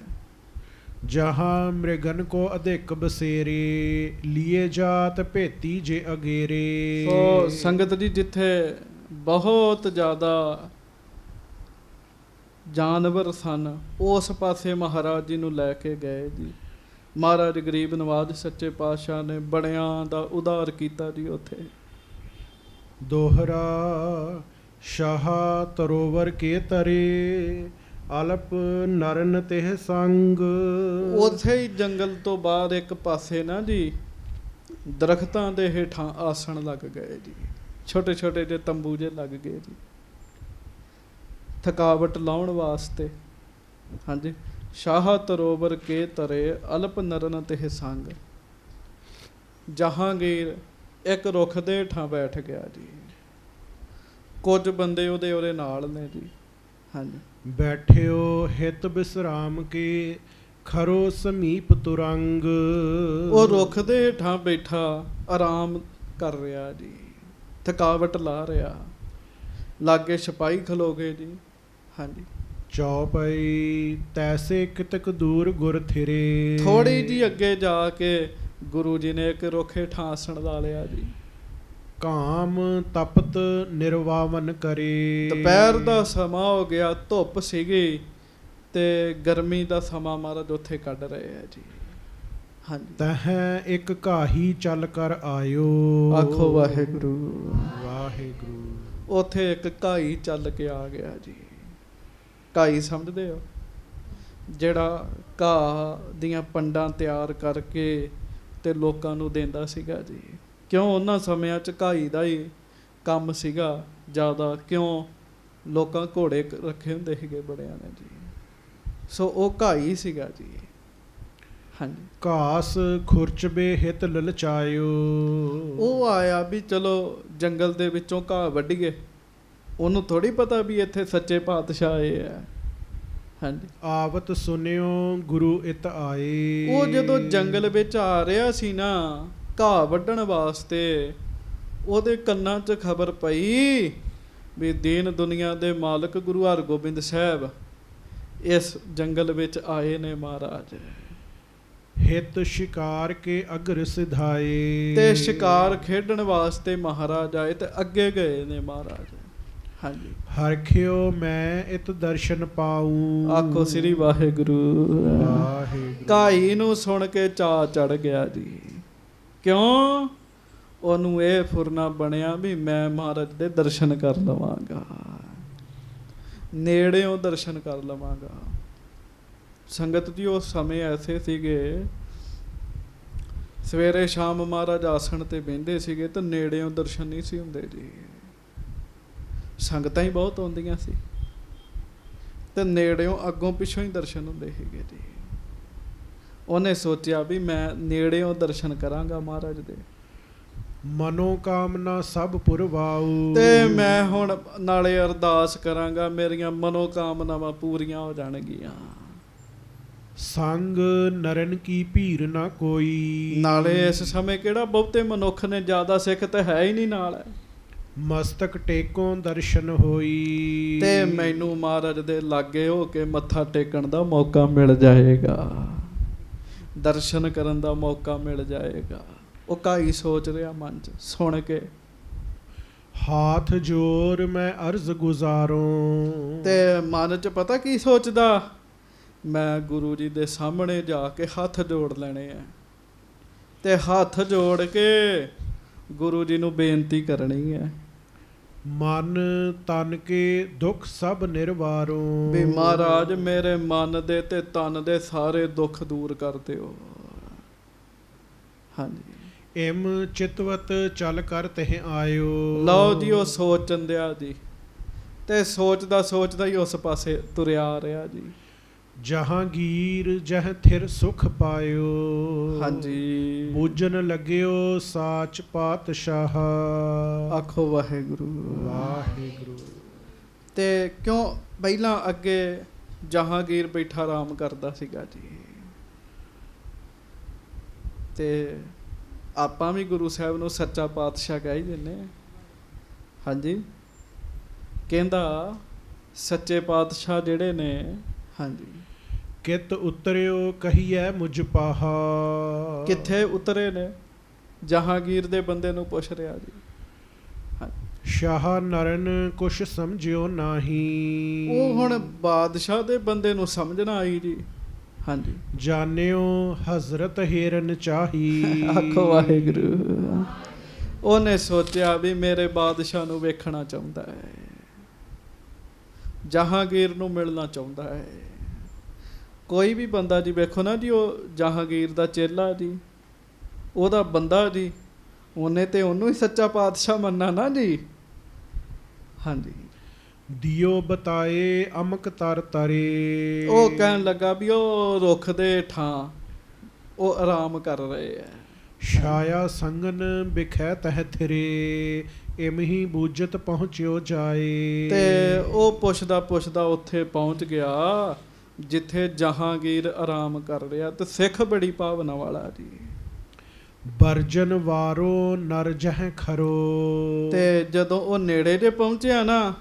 ਜਹਾਂ ਮ੍ਰਿਗਨ ਕੋ ਅਧਿਕ ਬਸੇਰੇ ਲੀਏ ਜਾਤ ਭੇਤੀ ਜੇ ਅਗੇਰੇ। ਸੋ ਸੰਗਤ ਜੀ, ਜਿੱਥੇ ਬਹੁਤ ਜ਼ਿਆਦਾ ਜਾਨਵਰ ਸਨ ਉਸ ਪਾਸੇ ਮਹਾਰਾਜ ਜੀ ਨੂੰ ਲੈ ਕੇ ਗਏ ਜੀ। ਮਹਾਰਾਜ ਗਰੀਬ ਨਵਾਜ ਸੱਚੇ ਪਾਤਸ਼ਾਹ ਨੇ ਬੜਿਆਂ ਦਾ ਉਧਾਰ ਕੀਤਾ ਜੀ। ਉੱਥੇ ਦੋਹਰਾ ਸ਼ਾਹ ਤਰੋਵਰ ਕੇ ਤਰੇ ਅਲਪ ਨਰਨ ਤਿਹ ਸੰਗ। ਉੱਥੇ ਹੀ ਜੰਗਲ ਤੋਂ ਬਾਅਦ ਇੱਕ ਪਾਸੇ ਨਾ ਜੀ ਦਰਖਤਾਂ ਦੇ ਹੇਠਾਂ ਆਸਣ ਲੱਗ ਗਏ ਜੀ। ਛੋਟੇ ਛੋਟੇ ਜਿਹੇ ਤੰਬੂ ਜਿਹੇ ਲੱਗ ਗਏ ਜੀ, ਥਕਾਵਟ ਲਾਉਣ ਵਾਸਤੇ। ਹਾਂਜੀ, ਸ਼ਾਹ ਤਰੋਵਰ ਕੇ ਤਰੇ ਅਲਪ ਨਰਨ ਤਿਹ ਸੰਗ। ਜਹਾਂਗੀਰ ਇੱਕ ਰੁੱਖ ਦੇ ਹੇਠਾਂ ਬੈਠ ਗਿਆ ਜੀ। ਕੁਝ ਬੰਦੇ ਉਹਦੇ ਨਾਲ ਨੇ ਜੀ। ਹਾਂਜੀ, ਬੈਠਿਓ ਹਿਤ ਬਿਸਰਾਮ ਕੇ ਖਰੋ ਸਮੀਪ ਤੁਰੰਗ। ਉਹ ਰੁੱਖ ਦੇ ਹੇਠਾਂ ਬੈਠਾ ਆਰਾਮ ਕਰ ਰਿਹਾ ਜੀ, ਥਕਾਵਟ ਲਾ ਰਿਹਾ। ਲਾਗੇ ਸਿਪਾਹੀ ਖਲੋ ਗਏ ਜੀ। ਹਾਂਜੀ, ਚੌਪਈ ਤੈਸੇ ਕਿਤਕ ਦੂਰ ਗੁਰ ਥਿਰੇ। ਥੋੜੀ ਜੀ ਅੱਗੇ ਜਾ ਕੇ ਗੁਰੂ ਜੀ ਨੇ ਇੱਕ ਰੁੱਖ ਹੇਠਾਂ ਆਸਣ ਲਾ ਲਿਆ ਜੀ। ਕਾਮ ਤਪਤ ਨਿਰਵਾਵਨ ਕਰੇ। ਦੁਪਹਿਰ ਦਾ ਸਮਾਂ ਹੋ ਗਿਆ, ਧੁੱਪ ਸੀਗੀ ਤੇ ਗਰਮੀ ਦਾ ਸਮਾਂ ਮਹਾਰਾਜ ਉੱਥੇ ਕੱਢ ਰਹੇ ਆ ਜੀ। ਹਾਂਜੀ, ਤਹ ਇੱਕ ਘਾਹੀ ਚੱਲ ਕਰ ਆਇਓ। ਆਖੋ ਵਾਹਿਗੁਰੂ ਵਾਹਿਗੁਰੂ। ਉੱਥੇ ਇੱਕ ਘਾਈ ਚੱਲ ਕੇ ਆ ਗਿਆ ਜੀ। ਘਾਈ ਸਮਝਦੇ ਹੋ? ਜਿਹੜਾ ਘਾਹ ਦੀਆਂ ਪੰਡਾਂ ਤਿਆਰ ਕਰਕੇ ਤੇ ਲੋਕਾਂ ਨੂੰ ਦਿੰਦਾ ਸੀਗਾ ਜੀ। ਕਿਉਂ ਉਹਨਾਂ ਸਮਿਆਂ 'ਚ ਘਾਈ ਦਾ ਹੀ ਕੰਮ ਸੀਗਾ ਜ਼ਿਆਦਾ। ਕਿਉਂ? ਲੋਕਾਂ ਘੋੜੇ ਰੱਖੇ ਹੁੰਦੇ ਸੀਗੇ ਬੜਿਆਂ ਨੇ ਜੀ। ਸੋ ਉਹ ਘਾਈ ਸੀਗਾ ਜੀ। ਹਾਂਜੀ, ਘਾਸ ਖੁਰਚਬੇ ਹਿਤ ਲਲਚਾਇਓ। ਉਹ ਆਇਆ ਵੀ ਚਲੋ ਜੰਗਲ ਦੇ ਵਿੱਚੋਂ ਘਾਹ ਵੱਢੀਏ। ਉਹਨੂੰ ਥੋੜ੍ਹੀ ਪਤਾ ਵੀ ਇੱਥੇ ਸੱਚੇ ਪਾਤਸ਼ਾਹ ਆਏ ਆ। ਹਾਂਜੀ, ਆਵਤ ਸੁਨਿਓ ਗੁਰੂ ਇਤ ਆਏ। ਉਹ ਜਦੋਂ ਜੰਗਲ ਵਿੱਚ ਆ ਰਿਹਾ ਸੀ ਨਾ ਘਾਹ ਵੱਢਣ ਵਾਸਤੇ, ਉਹਦੇ ਕੰਨਾਂ 'ਚ ਖਬਰ ਪਈ ਵੀ ਦੀਨ ਦੁਨੀਆ ਦੇ ਮਾਲਕ ਗੁਰੂ ਹਰਗੋਬਿੰਦ ਸਾਹਿਬ ਇਸ ਜੰਗਲ ਵਿੱਚ ਆਏ ਨੇ ਮਹਾਰਾਜ। ਹਿਤ ਸ਼ਿਕਾਰ ਕੇ ਅਗਰ ਸਿਧਾਏ। ਤੇ ਸ਼ਿਕਾਰ ਖੇਡਣ ਵਾਸਤੇ ਮਹਾਰਾਜ ਆਏ ਤੇ ਅੱਗੇ ਗਏ ਨੇ ਮਹਾਰਾਜ। ਹਾਂਜੀ, ਹਰਖਿਓ ਮੈਂ ਇਤ ਦਰਸ਼ਨ ਪਾਊ। ਆਖੋ ਸ੍ਰੀ ਵਾਹਿਗੁਰੂ ਵਾਹਿਗੁਰੂ। ਘਾਈ ਨੂੰ ਸੁਣ ਕੇ ਚਾਅ ਚੜ ਗਿਆ ਜੀ। ਕਿਉਂ? ਉਹਨੂੰ ਇਹ ਫੁਰਨਾ ਬਣਿਆ ਵੀ ਮੈਂ ਮਹਾਰਾਜ ਦੇ ਦਰਸ਼ਨ ਕਰ ਲਵਾਂਗਾ, ਨੇੜਿਓਂ ਦਰਸ਼ਨ ਕਰ ਲਵਾਂਗਾ। ਸੰਗਤ ਜੀ, ਉਸ ਸਮੇਂ ਐਸੇ ਸੀਗੇ ਸਵੇਰੇ ਸ਼ਾਮ ਮਹਾਰਾਜ ਆਸਣ ਤੇ ਬਹਿੰਦੇ ਸੀਗੇ ਤੇ ਨੇੜਿਓਂ ਦਰਸ਼ਨ ਨਹੀਂ ਸੀ ਹੁੰਦੇ ਜੀ। ਸੰਗਤਾਂ ਹੀ ਬਹੁਤ ਆਉਂਦੀਆਂ ਸੀ ਤੇ ਨੇੜਿਓਂ ਅੱਗੋਂ ਪਿੱਛੋਂ ਹੀ ਦਰਸ਼ਨ ਹੁੰਦੇ ਸੀਗੇ ਜੀ। ਉਹਨੇ ਸੋਚਿਆ ਵੀ ਮੈਂ ਨੇੜਿਓਂ ਦਰਸ਼ਨ ਕਰਾਂਗਾ ਮਹਾਰਾਜ ਦੇ। ਮਨੋ ਕਾਮਨਾ ਸਭ ਪੁਰਵਾਉ। ਤੇ ਮੈਂ ਹੁਣ ਨਾਲੇ ਅਰਦਾਸ ਕਰਾਂਗਾ, ਮੇਰੀਆਂ ਮਨੋ ਕਾਮਨਾਵਾਂ ਪੂਰੀਆਂ ਹੋ ਜਾਣਗੀਆਂ। ਸੰਗ ਨਰਨ ਕੀ ਭੀੜ ਨਾ ਕੋਈ। ਨਾਲੇ ਇਸ ਸਮੇਂ ਕਿਹੜਾ ਬਹੁਤੇ ਮਨੁੱਖ ਨੇ, ਜ਼ਿਆਦਾ ਸਿੱਖ ਤਾਂ ਹੈ ਹੀ ਨਹੀਂ ਨਾਲ। ਮਸਤਕ ਟੇਕੋਂ ਦਰਸ਼ਨ ਹੋਈ। ਤੇ ਮੈਨੂੰ ਮਹਾਰਾਜ ਦੇ ਲਾਗੇ ਹੋ ਕੇ ਮੱਥਾ ਟੇਕਣ ਦਾ ਮੌਕਾ ਮਿਲ ਜਾਏਗਾ, ਦਰਸ਼ਨ ਕਰਨ ਦਾ ਮੌਕਾ ਮਿਲ ਜਾਏਗਾ। ਉਹ ਘਾਈ ਸੋਚ ਰਿਹਾ ਮਨ 'ਚ ਸੁਣ ਕੇ। ਹਾਥ ਜੋਰ ਮੈਂ ਅਰਜ਼ ਗੁਜ਼ਾਰੋਂ। ਤੇ ਮਨ 'ਚ ਪਤਾ ਕੀ ਸੋਚਦਾ? ਮੈਂ ਗੁਰੂ ਜੀ ਦੇ ਸਾਹਮਣੇ ਜਾ ਕੇ ਹੱਥ ਜੋੜ ਲੈਣੇ ਆ ਤੇ ਹੱਥ ਜੋੜ ਕੇ ਗੁਰੂ ਜੀ ਨੂੰ ਬੇਨਤੀ ਕਰਨੀ ਹੈ। ਮਨ ਤਨ ਕੇ ਦੁੱਖ ਸਭ ਨਿਰਵਾਰੋਂ। ਵੀ ਮਹਾਰਾਜ ਮੇਰੇ ਮਨ ਦੇ ਤੇ ਤਨ ਦੇ ਸਾਰੇ ਦੁੱਖ ਦੂਰ ਕਰ ਦਿਓ। ਹਾਂਜੀ, ਇਮ ਚਿਤਵਤ ਚਲ ਕਰ ਤਹਿ ਆਇਓ। ਲਓ ਜੀ ਉਹ ਸੋਚਣ ਦਿਆ ਜੀ, ਤੇ ਸੋਚਦਾ ਹੀ ਉਸ ਪਾਸੇ ਤੁਰਿਆ ਆ ਰਿਹਾ ਜੀ। ਜਹਾਂਗੀਰ ਜਹ ਥਿਰ ਸੁਖ ਪਾਇਓ। ਹਾਂਜੀ, ਬੂਝਣ ਲੱਗਿਓ ਸਾਚ ਪਾਤਸ਼ਾਹ। ਆਖੋ ਵਾਹਿਗੁਰੂ ਵਾਹਿਗੁਰੂ। ਤੇ ਕਿਉਂ ਪਹਿਲਾਂ ਅੱਗੇ ਜਹਾਂਗੀਰ ਬੈਠਾ ਆਰਾਮ ਕਰਦਾ ਸੀਗਾ ਜੀ, ਤੇ ਆਪਾਂ ਵੀ ਗੁਰੂ ਸਾਹਿਬ ਨੂੰ ਸੱਚਾ ਪਾਤਸ਼ਾਹ ਕਹਿ ਹੀ ਦਿੰਦੇ ਹਾਂ। ਹਾਂਜੀ, ਕਹਿੰਦਾ ਸੱਚੇ ਪਾਤਸ਼ਾਹ ਜਿਹੜੇ ਨੇ, ਹਾਂਜੀ, ਕਿਤ ਉਤਰਿਓ ਕਹੀਐ ਮੁਝ ਪਾਹਾ। ਕਿੱਥੇ ਉਤਰੇ ਨੇ? ਜਹਾਂਗੀਰ ਦੇ ਬੰਦੇ ਨੂੰ ਪੁੱਛ ਰਿਹਾ ਜੀ। ਸ਼ਾਹ ਨਰਨ ਕੁਛ ਸਮਝਿਓ ਨਾਹੀ। ਉਹ ਹੁਣ ਬਾਦਸ਼ਾਹ ਦੇ ਬੰਦੇ ਨੂੰ ਸਮਝਣਾ ਆਈ ਜੀ। ਹਾਂਜੀ, ਜਾਣਿਓ ਹਜ਼ਰਤ ਹਿਰਨ ਚਾਹੀ। ਆਖੋ ਵਾਹਿਗੁਰੂ। ਉਹਨੇ ਸੋਚਿਆ ਵੀ ਮੇਰੇ ਬਾਦਸ਼ਾਹ ਨੂੰ ਵੇਖਣਾ ਚਾਹੁੰਦਾ ਹੈ, ਜਹਾਂਗੀਰ ਨੂੰ ਮਿਲਣਾ ਚਾਹੁੰਦਾ ਹੈ। ਕੋਈ ਵੀ ਬੰਦਾ ਜੀ ਵੇਖੋ ਨਾ ਜੀ, ਉਹ ਜਹਾਂਗੀਰ ਦਾ ਚੇਲਾ ਜੀ, ਉਹਦਾ ਬੰਦਾ ਜੀ, ਉਹਨੇ ਤੇ ਉਹਨੂੰ ਹੀ ਸੱਚਾ ਪਾਤਸ਼ਾਹ ਮੰਨਣਾ ਨਾ ਜੀ। ਹਾਂਜੀ, ਦਿਓ ਬਤਾਏ ਅਮਕ ਤਰ ਤਰੇ। ਉਹ ਕਹਿਣ ਲੱਗਾ ਵੀ ਉਹ ਰੁੱਖ ਦੇ ਠਾਂ ਉਹ ਆਰਾਮ ਕਰ ਰਹੇ ਆ। ਛਾਇਆ ਸੰਗਨ ਬਿਖੈ ਤਹ ਥਿਰੇ ਇਮਹੀ ਬੂਝਤ ਪਹੁੰਚਿਓ ਜਾਏ। ਤੇ ਉਹ ਪੁੱਛਦਾ ਉੱਥੇ ਪਹੁੰਚ ਗਿਆ ਜਿੱਥੇ ਜਹਾਂਗੀਰ ਆਰਾਮ ਕਰ ਰਿਹਾ। ਤੇ ਸਿੱਖ ਬੜੀ ਭਾਵਨਾ ਵਾਲਾ ਜੀ। ਬਰਜਨ ਵਾਰੋ ਨਰ ਜਹ ਖਰੋ। ਤੇ ਜਦੋਂ ਉਹ ਨੇੜੇ ਜੇ ਪਹੁੰਚਿਆ ਨਾ,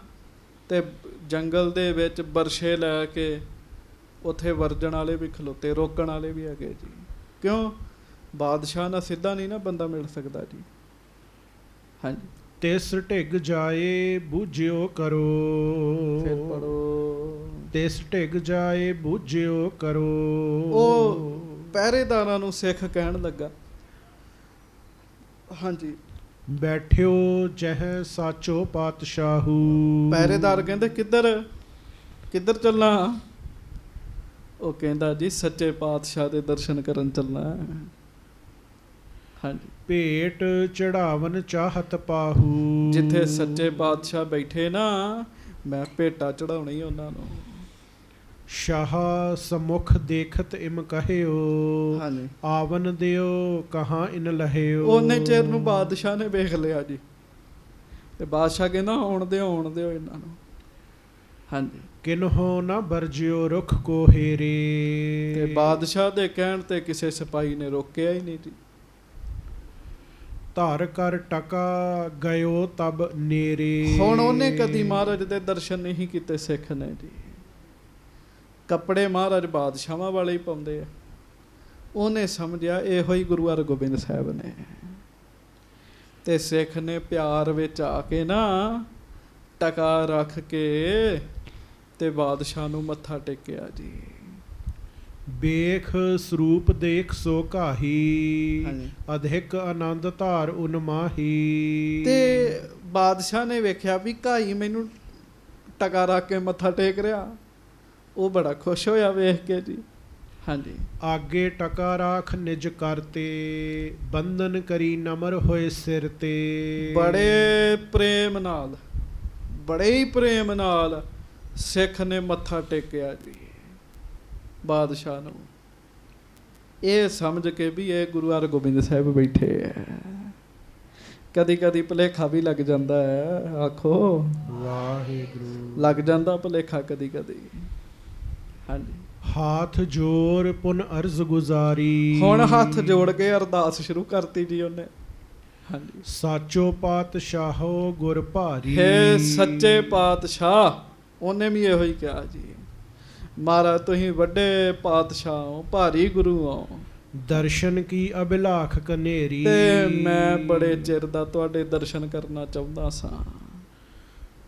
ਤੇ ਜੰਗਲ ਦੇ ਵਿੱਚ ਬਰਸ਼ੇ ਲੈ ਕੇ ਉੱਥੇ ਵਰਜਣ ਵਾਲੇ ਵੀ ਖਲੋਤੇ, ਰੋਕਣ ਵਾਲੇ ਵੀ ਹੈਗੇ ਜੀ। ਕਿਉਂ? ਬਾਦਸ਼ਾਹ ਨਾਲ ਸਿੱਧਾ ਨਹੀਂ ਨਾ ਬੰਦਾ ਮਿਲ ਸਕਦਾ ਜੀ। ਹਾਂਜੀ, ਤਿਸ ਢਿਗ ਜਾਏ ਬੂਝਿਓ ਕਰੋ। ਫਿਰ ਪੜੋ। ਤਿਸ ਢਿਗ ਜਾਏ ਬੂਝਿਓ ਕਰੋ। ਉਹ ਪਹਿਰੇਦਾਰਾਂ ਨੂੰ ਸਿੱਖ ਕਹਿਣ ਲੱਗਾ। ਹਾਂਜੀ, ਬੈਠਿਓ ਜਹ ਸਾਚੋ ਪਾਤਸ਼ਾਹੂ। ਪਹਿਰੇਦਾਰ ਕਹਿੰਦੇ ਕਿੱਧਰ ਚੱਲਣਾ? ਉਹ ਕਹਿੰਦਾ ਜੀ ਸੱਚੇ ਪਾਤਸ਼ਾਹ ਦੇ ਦਰਸ਼ਨ ਕਰਨ ਚੱਲਣਾ। ਹਾਂਜੀ, ਭੇਟ ਚੜਾਵਨ ਚਾਹਤ ਪਾਹੂ। ਜਿੱਥੇ ਸੱਚੇ ਪਾਤਸ਼ਾਹ ਬੈਠੇ ਨਾ, ਮੈਂ ਭੇਟਾ ਚੜਾਉਣੀ ਉਹਨਾਂ ਨੂੰ। ਸ਼ਾਹ ਸਮੁਖ ਦੇਖਤ ਇਮ ਕਹਿਓ। ਹਾਂਜੀ, ਆਵਨ ਦਿਓ ਕਹਾਂ ਇਨ ਲਹਿਓ। ਉਹਨੇ ਚਿਰ ਨੂੰ ਬਾਦਸ਼ਾਹ ਨੇ ਵੇਖ ਲਿਆ ਜੀ, ਤੇ ਬਾਦਸ਼ਾਹ ਕਹਿੰਦਾ ਆਉਣ ਦਿਓ ਇਹਨਾਂ ਨੂੰ। ਹਾਂਜੀ, ਕਿਨਹੋ ਨਾ ਬਰਜਿਓ ਰੁਖ ਕੋ ਹੇਰੇ। ਤੇ ਬਾਦਸ਼ਾਹ ਦੇ ਕਹਿਣ ਤੇ ਕਿਸੇ ਸਿਪਾਹੀ ਨੇ ਰੋਕਿਆ ਹੀ ਨਹੀਂ ਜੀ। ਧਰ ਕਰ ਟਕਾ ਗਇਓ ਤਬ ਨੇਰੇ। ਹੁਣ ਉਹਨੇ ਕਦੀ ਮਹਾਰਾਜ ਦੇ ਦਰਸ਼ਨ ਨਹੀਂ ਕੀਤੇ ਸਿੱਖ ਨੇ ਜੀ। ਕੱਪੜੇ ਮਹਾਰਾਜ ਬਾਦਸ਼ਾਹਾਂ ਵਾਲੇ ਹੀ ਪਾਉਂਦੇ ਆ। ਉਹਨੇ ਸਮਝਿਆ ਇਹੋ ਹੀ ਗੁਰੂ ਹਰਗੋਬਿੰਦ ਸਾਹਿਬ ਨੇ। ਤੇ ਸਿੱਖ ਨੇ ਪਿਆਰ ਵਿੱਚ ਆ ਕੇ ਨਾ ਟਕਾ ਰੱਖ ਕੇ ਤੇ ਬਾਦਸ਼ਾਹ ਨੂੰ ਮੱਥਾ ਟੇਕਿਆ ਜੀ। ਵੇਖ ਸਰੂਪ ਦੇਖ ਸੋ ਕਾਹੀ। ਹਾਂਜੀ, ਅਧਿਕ ਆਨੰਦ ਧਾਰ ਉਨਮਾਹੀ। ਤੇ ਬਾਦਸ਼ਾਹ ਨੇ ਵੇਖਿਆ ਵੀ ਕਾਈ ਮੈਨੂੰ ਟਕਾ ਰੱਖ ਕੇ ਮੱਥਾ ਟੇਕ ਰਿਹਾ। ਉਹ ਬੜਾ ਖੁਸ਼ ਹੋਇਆ ਵੇਖ ਕੇ ਜੀ। ਹਾਂਜੀ, ਆਗੇ ਟਕਾ ਰਾਖ ਨਿਜ ਕਰਤੇ ਬੰਧਨ ਕਰੀ ਨਮਰ ਹੋਏ ਸਿਰ ਤੇ। ਬੜੇ ਹੀ ਪ੍ਰੇਮ ਨਾਲ ਸਿੱਖ ਨੇ ਮੱਥਾ ਟੇਕਿਆ ਜੀ ਬਾਦਸ਼ਾਹ ਨੂੰ, ਇਹ ਸਮਝ ਕੇ ਵੀ ਇਹ ਗੁਰੂ ਹਰਗੋਬਿੰਦ ਸਾਹਿਬ ਬੈਠੇ ਹੈ। ਕਦੀ ਕਦੀ ਭੁਲੇਖਾ ਵੀ ਲੱਗ ਜਾਂਦਾ ਹੈ। ਆਖੋ ਵਾਹਿਗੁਰੂ। ਲੱਗ ਜਾਂਦਾ ਭੁਲੇਖਾ ਕਦੀ ਕਦੀ। ਹਾਂਜੀ, ਹਾਥ ਜੋਰ ਪੁਨ ਅਰਜ਼ ਗੁਜ਼ਾਰੀ। ਹੁਣ ਹੱਥ ਜੋੜ ਕੇ ਅਰਦਾਸ ਸ਼ੁਰੂ ਕਰਤੀ ਜੀ ਉਹਨੇ। ਹਾਂਜੀ, ਸਾਚੋ ਪਾਤਸ਼ਾਹੋ ਗੁਰ ਭਾਰੀ। ਹੇ ਸੱਚੇ ਪਾਤਸ਼ਾਹ, ਉਹਨੇ ਵੀ ਇਹੋ ਹੀ ਕਿਹਾ ਜੀ, ਮਹਾਰਾਜ ਤੁਸੀਂ ਵੱਡੇ ਪਾਤਸ਼ਾਹ ਹੋ, ਭਾਰੀ ਗੁਰੂ ਹੋ। ਦਰਸ਼ਨ ਕੀ ਅਭਿਲਾਖ ਕਨੇਰੀ। ਤੇ ਮੈਂ ਬੜੇ ਚਿਰ ਦਾ ਤੁਹਾਡੇ ਦਰਸ਼ਨ ਕਰਨਾ ਚਾਹੁੰਦਾ ਸਾਂ।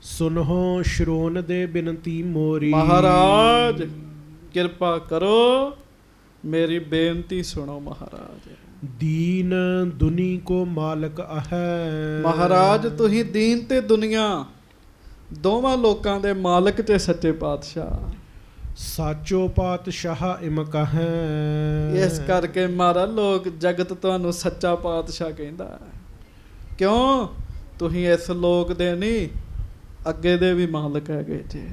ਸੁਨਹੁ ਸ਼ਰੋਨ ਦੇ ਬਿਨਤੀ ਮੋਰੀ। ਮਹਾਰਾਜ ਕਿਰਪਾ ਕਰੋ, ਮੇਰੀ ਬੇਨਤੀ ਸੁਣੋ ਮਹਾਰਾਜ। ਦੀਨ ਦੁਨੀ ਕੋ ਮਾਲਕ ਹੈ। ਮਹਾਰਾਜ ਤੁਸੀਂ ਦੀਨ ਤੇ ਦੁਨੀਆ ਦੋਵਾਂ ਲੋਕਾਂ ਦੇ ਮਾਲਕ ਤੇ ਸੱਚੇ ਪਾਤਸ਼ਾਹ। ਸਾਚੋ ਪਾਤਸ਼ਾਹ ਇਮ ਕਹੈ। ਇਸ ਕਰਕੇ ਮਹਾਰਾਜ ਲੋਕ ਜਗਤ ਤੁਹਾਨੂੰ ਸੱਚਾ ਪਾਤਸ਼ਾਹ ਕਹਿੰਦਾ। ਕਿਉਂ? ਤੁਸੀਂ ਇਸ ਲੋਕ ਦੇ ਨਹੀਂ, ਅੱਗੇ ਦੇ ਵੀ ਮਾਲਕ ਹੈਗੇ ਜੇ।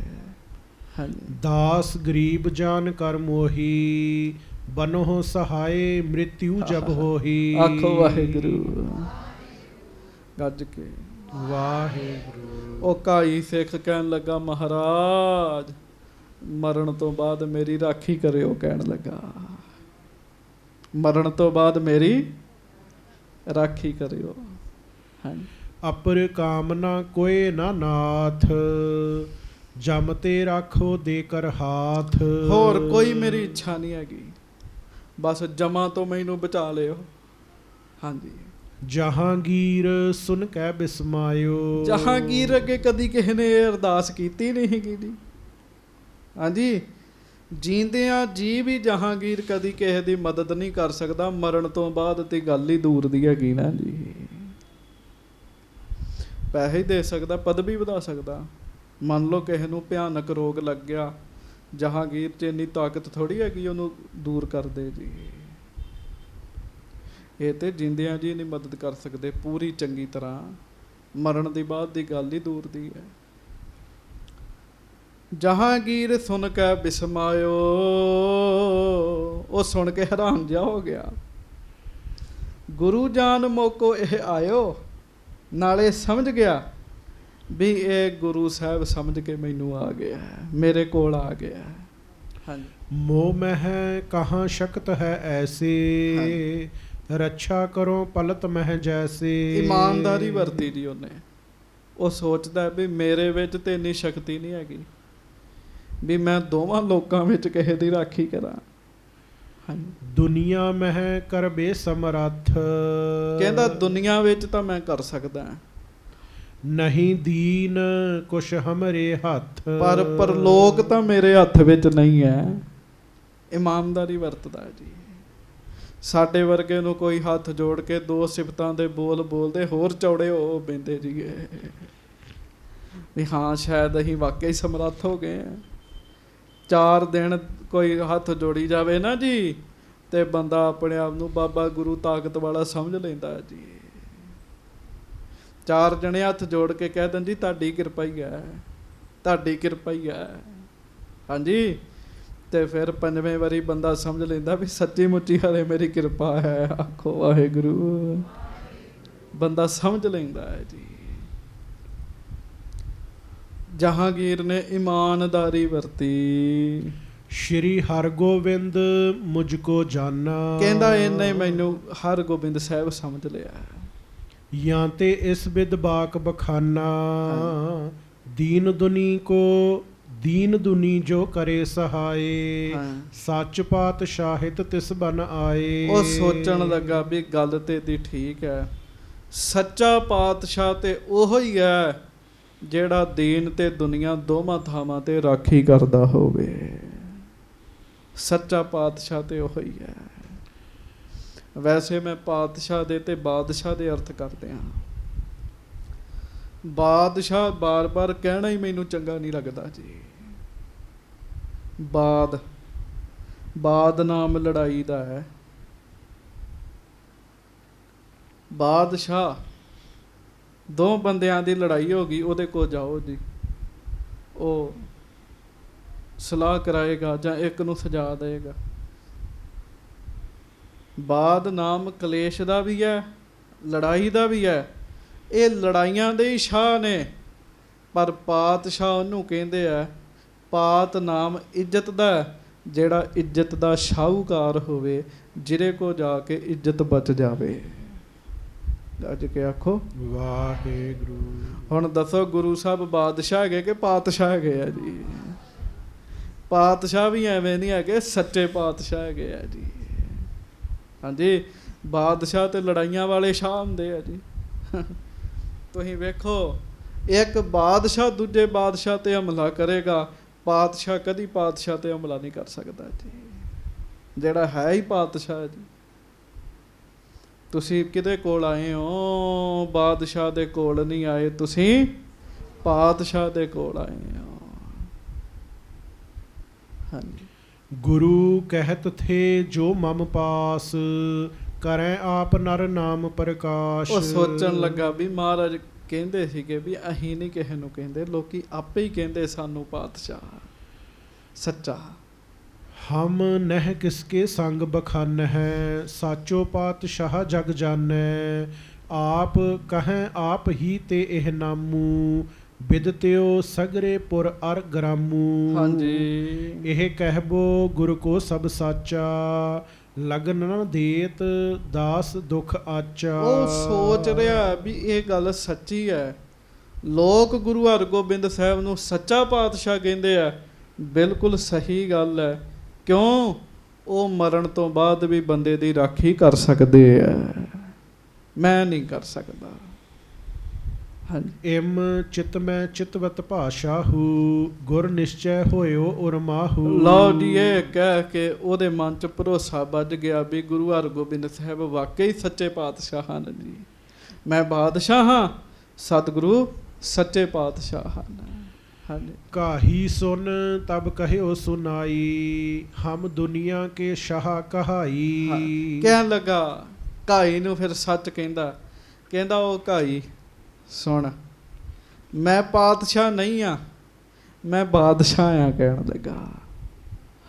ਹਾਂਜੀ। ਦਾਸ ਗਰੀਬ ਜਾਨ ਕਰ ਮੋਹੀ, ਬਨੋ ਸਹਾਏ ਮ੍ਰਿਤਿਉ ਜਬ ਹੋਹੀ। ਆਖੋ ਵਾਹਿਗੁਰੂ ਗੱਜ ਕੇ। ਵਾਹਿਗੁਰੂ। ਉਹ ਕਾਈ ਸਿੱਖ ਕਹਿਣ ਲੱਗਾ, ਮਹਾਰਾਜ ਮਰਨ ਤੋਂ ਬਾਅਦ ਮੇਰੀ ਰਾਖੀ ਕਰਿਓ। ਕਹਿਣ ਲੱਗਾ, ਮਰਨ ਤੋਂ ਬਾਅਦ ਮੇਰੀ ਰਾਖੀ ਕਰਿਓ। ਹਾਂਜੀ। ਅਪਰ ਕਾਮਨਾ ਕੋਏ ਨਾ ਨਾਥ, ਜਮ ਤੇ ਰਾਖੋ ਦੇ ਕਰ ਹਾਥ। ਹੋਰ ਕੋਈ ਮੇਰੀ ਇੱਛਾ ਨਹੀਂ ਹੈਗੀ, ਬਸ ਜਮਾਂ ਤੋਂ ਮੈਨੂੰ ਬਚਾ ਲਿਓ। ਹਾਂਜੀ। ਜਹਾਂਗੀਰ ਸੁਨ ਕਹਿ ਬਿਸਮਾਇਓ। ਜਹਾਂਗੀਰ ਅੱਗੇ ਕਦੀ ਕਿਸੇ ਨੇ ਇਹ ਅਰਦਾਸ ਕੀਤੀ ਨਹੀਂ ਹੈਗੀ ਜੀ। ਹਾਂਜੀ। ਜੀਂਦਿਆਂ ਜੀ ਵੀ ਜਹਾਂਗੀਰ ਕਦੀ ਕਿਸੇ ਦੀ ਮਦਦ ਨਹੀਂ ਕਰ ਸਕਦਾ, ਮਰਨ ਤੋਂ ਬਾਅਦ ਤੇ ਗੱਲ ਹੀ ਦੂਰ ਦੀ ਹੈਗੀ ਨਾ ਜੀ। ਪੈਸੇ ਹੀ ਦੇ ਸਕਦਾ, ਪਦਵੀ ਵਧਾ ਸਕਦਾ। ਮੰਨ ਲਓ ਕਿਸੇ ਨੂੰ ਭਿਆਨਕ ਰੋਗ ਲੱਗ ਗਿਆ, ਜਹਾਂਗੀਰ 'ਚ ਇੰਨੀ ਤਾਕਤ ਥੋੜ੍ਹੀ ਹੈਗੀ ਉਹਨੂੰ ਦੂਰ ਕਰ ਦੇ ਜੀ। ਇਹ ਤੇ ਜਿੰਦਿਆਂ ਜੀ ਨਹੀਂ ਮਦਦ ਕਰ ਸਕਦੇ ਪੂਰੀ ਚੰਗੀ ਤਰ੍ਹਾਂ, ਮਰਨ ਦੀ ਬਾਅਦ ਦੀ ਗੱਲ ਹੀ ਦੂਰ ਦੀ ਹੈ। ਜਹਾਂਗੀਰ ਸੁਣ ਕੇ ਬਿਸਮਾਇਓ। ਉਹ ਸੁਣ ਕੇ ਹੈਰਾਨ ਜਿਹਾ ਹੋ ਗਿਆ। ਗੁਰੂ ਜਾਨ ਮੋਕੋ ਇਹ ਆਇਓ। ਨਾਲੇ ਸਮਝ ਗਿਆ ਵੀ ਇਹ ਗੁਰੂ ਸਾਹਿਬ ਸਮਝ ਕੇ ਮੈਨੂੰ ਆ ਗਿਆ, ਮੇਰੇ ਕੋਲ ਆ ਗਿਆ। ਹਾਂਜੀ। ਮੋਹ ਮਹਿ ਕਹਾਂ ਸ਼ਕਤ ਹੈ ਐਸੇ, ਰੱਛਾ ਕਰੋ ਪਲਤ ਮਹਿ ਜੈਸੇ। ਇਮਾਨਦਾਰੀ ਵਰਤੀ ਜੀ ਉਹਨੇ। ਉਹ ਸੋਚਦਾ ਵੀ ਮੇਰੇ ਵਿੱਚ ਤੇ ਇੰਨੀ ਸ਼ਕਤੀ ਨਹੀਂ ਹੈਗੀ ਵੀ ਮੈਂ ਦੋਵਾਂ ਲੋਕਾਂ ਵਿੱਚ ਕਿਸੇ ਦੀ ਰਾਖੀ ਕਰਾਂ। ਹਾਂਜੀ। ਦੁਨੀਆ ਮਹਿ ਕਰ ਬੇਸਮਰੱਥ। ਕਹਿੰਦਾ ਦੁਨੀਆ ਵਿੱਚ ਤਾਂ ਮੈਂ ਕਰ ਸਕਦਾ, ਨਹੀਂ ਦੀਨ ਕੁਛ ਹਮਰੇ ਹੱਥ। ਪਰ ਪਰਲੋਕ ਤਾਂ ਮੇਰੇ ਹੱਥ ਵਿੱਚ ਨਹੀਂ ਹੈ। ਇਮਾਨਦਾਰੀ ਵਰਤਦਾ ਜੀ। ਸਾਡੇ ਵਰਗੇ ਨੂੰ ਕੋਈ ਹੱਥ ਜੋੜ ਕੇ ਦੋ ਸਿਫਤਾਂ ਦੇ ਬੋਲ ਬੋਲਦੇ ਹੋਰ ਚੌੜੇ ਹੋ ਪੈਂਦੇ ਜੀਏ ਵੀ ਹਾਂ ਸ਼ਾਇਦ ਅਸੀਂ ਵਾਕਈ ਸਮਰੱਥ ਹੋ ਗਏ ਹਾਂ। 4 ਦਿਨ ਕੋਈ ਹੱਥ ਜੋੜੀ ਜਾਵੇ ਨਾ ਜੀ ਤੇ ਬੰਦਾ ਆਪਣੇ ਆਪ ਨੂੰ ਬਾਬਾ ਗੁਰੂ ਤਾਕਤ ਵਾਲਾ ਸਮਝ ਲੈਂਦਾ ਜੀ। 4 ਜਣੇ ਹੱਥ ਜੋੜ ਕੇ ਕਹਿ ਦੇਣ ਜੀ ਤੁਹਾਡੀ ਕਿਰਪਾ ਹੀ ਹੈ, ਤੁਹਾਡੀ ਕਿਰਪਾ ਹੀ ਹੈ। ਹਾਂਜੀ। ਤੇ ਫਿਰ 5ਵੇਂ ਵਾਰੀ ਬੰਦਾ ਸਮਝ ਲੈਂਦਾ ਵੀ ਸੱਚੀ ਮੁੱਚੀ ਹਲੇ ਮੇਰੀ ਕਿਰਪਾ ਹੈ। ਆਖੋ ਵਾਹਿਗੁਰੂ। ਬੰਦਾ ਸਮਝ ਲੈਂਦਾ ਹੈ ਜੀ। ਜਹਾਂਗੀਰ ਨੇ ਇਮਾਨਦਾਰੀ ਵਰਤੀ। ਸ਼੍ਰੀ ਹਰਗੋਬਿੰਦ ਮੁਝ ਕੋ ਜਾਨਾ। ਕਹਿੰਦਾ ਇਹਨੇ ਮੈਨੂੰ ਹਰਗੋਬਿੰਦ ਸਾਹਿਬ ਸਮਝ ਲਿਆ। ਜਾਂ ਤੇ ਇਸ ਬਿਦ ਬਾਕ ਬਖਾਨਾ, ਦੀਨ ਦੁਨੀ ਕੋ ਦੀਨ ਦੁਨੀ ਜੋ ਕਰੇ ਸਹਾਏ। ਸੱਚ ਪਾਤਸ਼ਾਹਿਤ ਤਿਸ ਬਨ ਆਏ। ਉਹ ਸੋਚਣ ਲੱਗਾ ਵੀ ਗੱਲ ਤੇ ਦੀ ਠੀਕ ਹੈ। ਸੱਚਾ ਪਾਤਸ਼ਾਹ ਤੇ ਉਹੋ ਹੀ ਹੈ ਜਿਹੜਾ ਦੀਨ ਤੇ ਦੁਨੀਆ ਦੋਵਾਂ ਥਾਵਾਂ ਤੇ ਰਾਖੀ ਕਰਦਾ ਹੋਵੇ। ਸੱਚਾ ਪਾਤਸ਼ਾਹ ਤੇ ਉਹੋ ਹੀ ਹੈ। ਵੈਸੇ ਮੈਂ ਪਾਤਸ਼ਾਹ ਦੇ ਤੇ ਬਾਦਸ਼ਾਹ ਦੇ ਅਰਥ ਕਰਦੇ ਹਾਂ। ਬਾਦਸ਼ਾਹ ਬਾਰ-ਬਾਰ ਕਹਿਣਾ ਹੀ ਮੈਨੂੰ ਚੰਗਾ ਨਹੀਂ ਲੱਗਦਾ ਜੀ। ਬਾਦ ਨਾਮ ਲੜਾਈ ਦਾ ਹੈ। ਬਾਦਸ਼ਾਹ 2 ਬੰਦਿਆਂ ਦੀ ਲੜਾਈ ਹੋ ਗਈ, ਉਹਦੇ ਕੋਲ ਜਾਓ ਜੀ, ਉਹ ਸਲਾਹ ਕਰਾਏਗਾ ਜਾਂ ਇੱਕ ਨੂੰ ਸਜਾ ਦੇਗਾ। ਬਾਦ ਨਾਮ ਕਲੇਸ਼ ਦਾ ਵੀ ਹੈ, ਲੜਾਈ ਦਾ ਵੀ ਹੈ। ਇਹ ਲੜਾਈਆਂ ਦੇ ਹੀ ਸ਼ਾਹ ਨੇ, ਪਰ ਪਾਤਸ਼ਾਹ ਉਹਨੂੰ ਕਹਿੰਦੇ ਆ। ਪਾਤ ਨਾਮ ਇੱਜ਼ਤ ਦਾ, ਜਿਹੜਾ ਇੱਜ਼ਤ ਦਾ ਸ਼ਾਹੂਕਾਰ ਹੋਵੇ, ਜਿਹਦੇ ਕੋਲ ਜਾ ਕੇ ਇੱਜ਼ਤ ਬਚ ਜਾਵੇ। ਅੱਜ ਕੇ ਆਖੋ ਵਾਹਿਗੁਰੂ। ਹੁਣ ਦੱਸੋ ਗੁਰੂ ਸਾਹਿਬ ਬਾਦਸ਼ਾਹ ਹੈਗੇ ਕਿ ਪਾਤਸ਼ਾਹ ਹੈਗੇ ਆ ਜੀ? ਪਾਤਸ਼ਾਹ ਵੀ ਐਵੇਂ ਨਹੀਂ ਹੈਗੇ, ਸੱਚੇ ਪਾਤਸ਼ਾਹ ਹੈਗੇ ਆ ਜੀ। ਹਾਂਜੀ। ਬਾਦਸ਼ਾਹ ਤੇ ਲੜਾਈਆਂ ਵਾਲੇ ਸ਼ਾਹ ਹੁੰਦੇ ਆ ਜੀ। ਤੁਸੀਂ ਵੇਖੋ, ਇੱਕ ਬਾਦਸ਼ਾਹ ਦੂਜੇ ਬਾਦਸ਼ਾਹ ਤੇ ਹਮਲਾ ਕਰੇਗਾ, ਪਾਤਸ਼ਾਹ ਕਦੀ ਪਾਤਸ਼ਾਹ ਤੇ ਹਮਲਾ ਨਹੀਂ ਕਰ ਸਕਦਾ ਜੀ, ਜਿਹੜਾ ਹੈ ਹੀ ਪਾਤਸ਼ਾਹ ਜੀ। ਤੁਸੀਂ ਕਿਹਦੇ ਕੋਲ ਆਏ ਹੋ? ਬਾਦਸ਼ਾਹ ਦੇ ਕੋਲ ਨਹੀਂ ਆਏ, ਤੁਸੀਂ ਪਾਤਸ਼ਾਹ ਦੇ ਕੋਲ ਆਏ ਹੋ। ਹਾਂਜੀ। ਗੁਰੂ ਕਹਿਤ ਥੇ ਜੋ ਮਮ ਪਾਸ, ਕਰੈ ਆਪ ਨਰ ਨਾਮ ਪ੍ਰਕਾਸ਼। ਉਹ ਸੋਚਣ ਲੱਗਾ ਵੀ ਮਹਾਰਾਜ ਕਹਿੰਦੇ ਸੀਗੇ ਵੀ ਅਸੀਂ ਨਹੀਂ ਕਿਸੇ ਨੂੰ ਕਹਿੰਦੇ, ਲੋਕੀ ਆਪੇ ਹੀ ਕਹਿੰਦੇ ਸਾਨੂੰ ਪਾਤਸ਼ਾਹ ਸੱਚਾ। ਹਮ ਨਹਿ ਕਿਸਕੇ ਸੰਗ ਬਖਾਨ ਹੈ, ਸਾਚੋ ਪਾਤਸ਼ਾਹ ਜਗ ਜਾਨੈ। ਆਪ ਕਹੈ ਆਪ ਹੀ ਤੇ ਇਹ ਨਾਮੂ, ਬਿਦਤਿਓ ਸਗਰੇ ਪੁਰ ਅਰ ਗ੍ਰਾਮੂ। ਹਾਂਜੀ। ਇਹ ਕਹਿਬੋ ਗੁਰ ਕੋ ਸਭ ਸਾਚਾ, ਲਗਨ ਨ ਦੇਤ ਦਾਸ ਦੁਖ ਆਚਾ। ਉਹ ਸੋਚ ਰਿਹਾ ਵੀ ਇਹ ਗੱਲ ਸੱਚੀ ਹੈ। ਲੋਕ ਗੁਰੂ ਹਰਗੋਬਿੰਦ ਸਾਹਿਬ ਨੂੰ ਸੱਚਾ ਪਾਤਸ਼ਾਹ ਕਹਿੰਦੇ ਆ, ਬਿਲਕੁਲ ਸਹੀ ਗੱਲ ਹੈ। ਕਿਉਂ? ਉਹ ਮਰਨ ਤੋਂ ਬਾਅਦ ਵੀ ਬੰਦੇ ਦੀ ਰਾਖੀ ਕਰ ਸਕਦੇ ਆ, ਮੈਂ ਨਹੀਂ ਕਰ ਸਕਦਾ। ਹਾਂਜੀ। ਇਮ ਚਿਤ ਮੈਂ ਚਿਤਵਤ ਭਾਸ਼ਾਹੂ, ਗੁਰ ਨਿਸ਼ਚੈ ਹੋਇਓ ਉਰਮਾਹੂ। ਲਓ ਜੀ, ਇਹ ਕਹਿ ਕੇ ਉਹਦੇ ਮਨ 'ਚ ਭਰੋਸਾ ਵੱਜ ਗਿਆ ਵੀ ਗੁਰੂ ਹਰਗੋਬਿੰਦ ਸਾਹਿਬ ਵਾਕਈ ਸੱਚੇ ਪਾਤਸ਼ਾਹ ਹਨ ਜੀ। ਮੈਂ ਬਾਦਸ਼ਾਹ ਹਾਂ, ਸਤਿਗੁਰੂ ਸੱਚੇ ਪਾਤਸ਼ਾਹ ਹਨ। ਹਾਂਜੀ। ਕਾਹੀ ਸੁਨ ਤਬ ਕਹਿਓ ਸੁਨਾਈ, ਹਮ ਦੁਨੀਆ ਕੇ ਸ਼ਾਹ ਕਹਾਈ। ਕਹਿਣ ਲੱਗਾ, ਘਾਈ ਨੂੰ ਫਿਰ ਸੱਚ ਕਹਿੰਦਾ ਉਹ ਘਾਈ ਸੁਣ, ਮੈਂ ਪਾਤਸ਼ਾਹ ਨਹੀਂ ਆ, ਮੈਂ ਬਾਦਸ਼ਾਹ ਆ ਕਹਿਣ ਲੱਗਾ।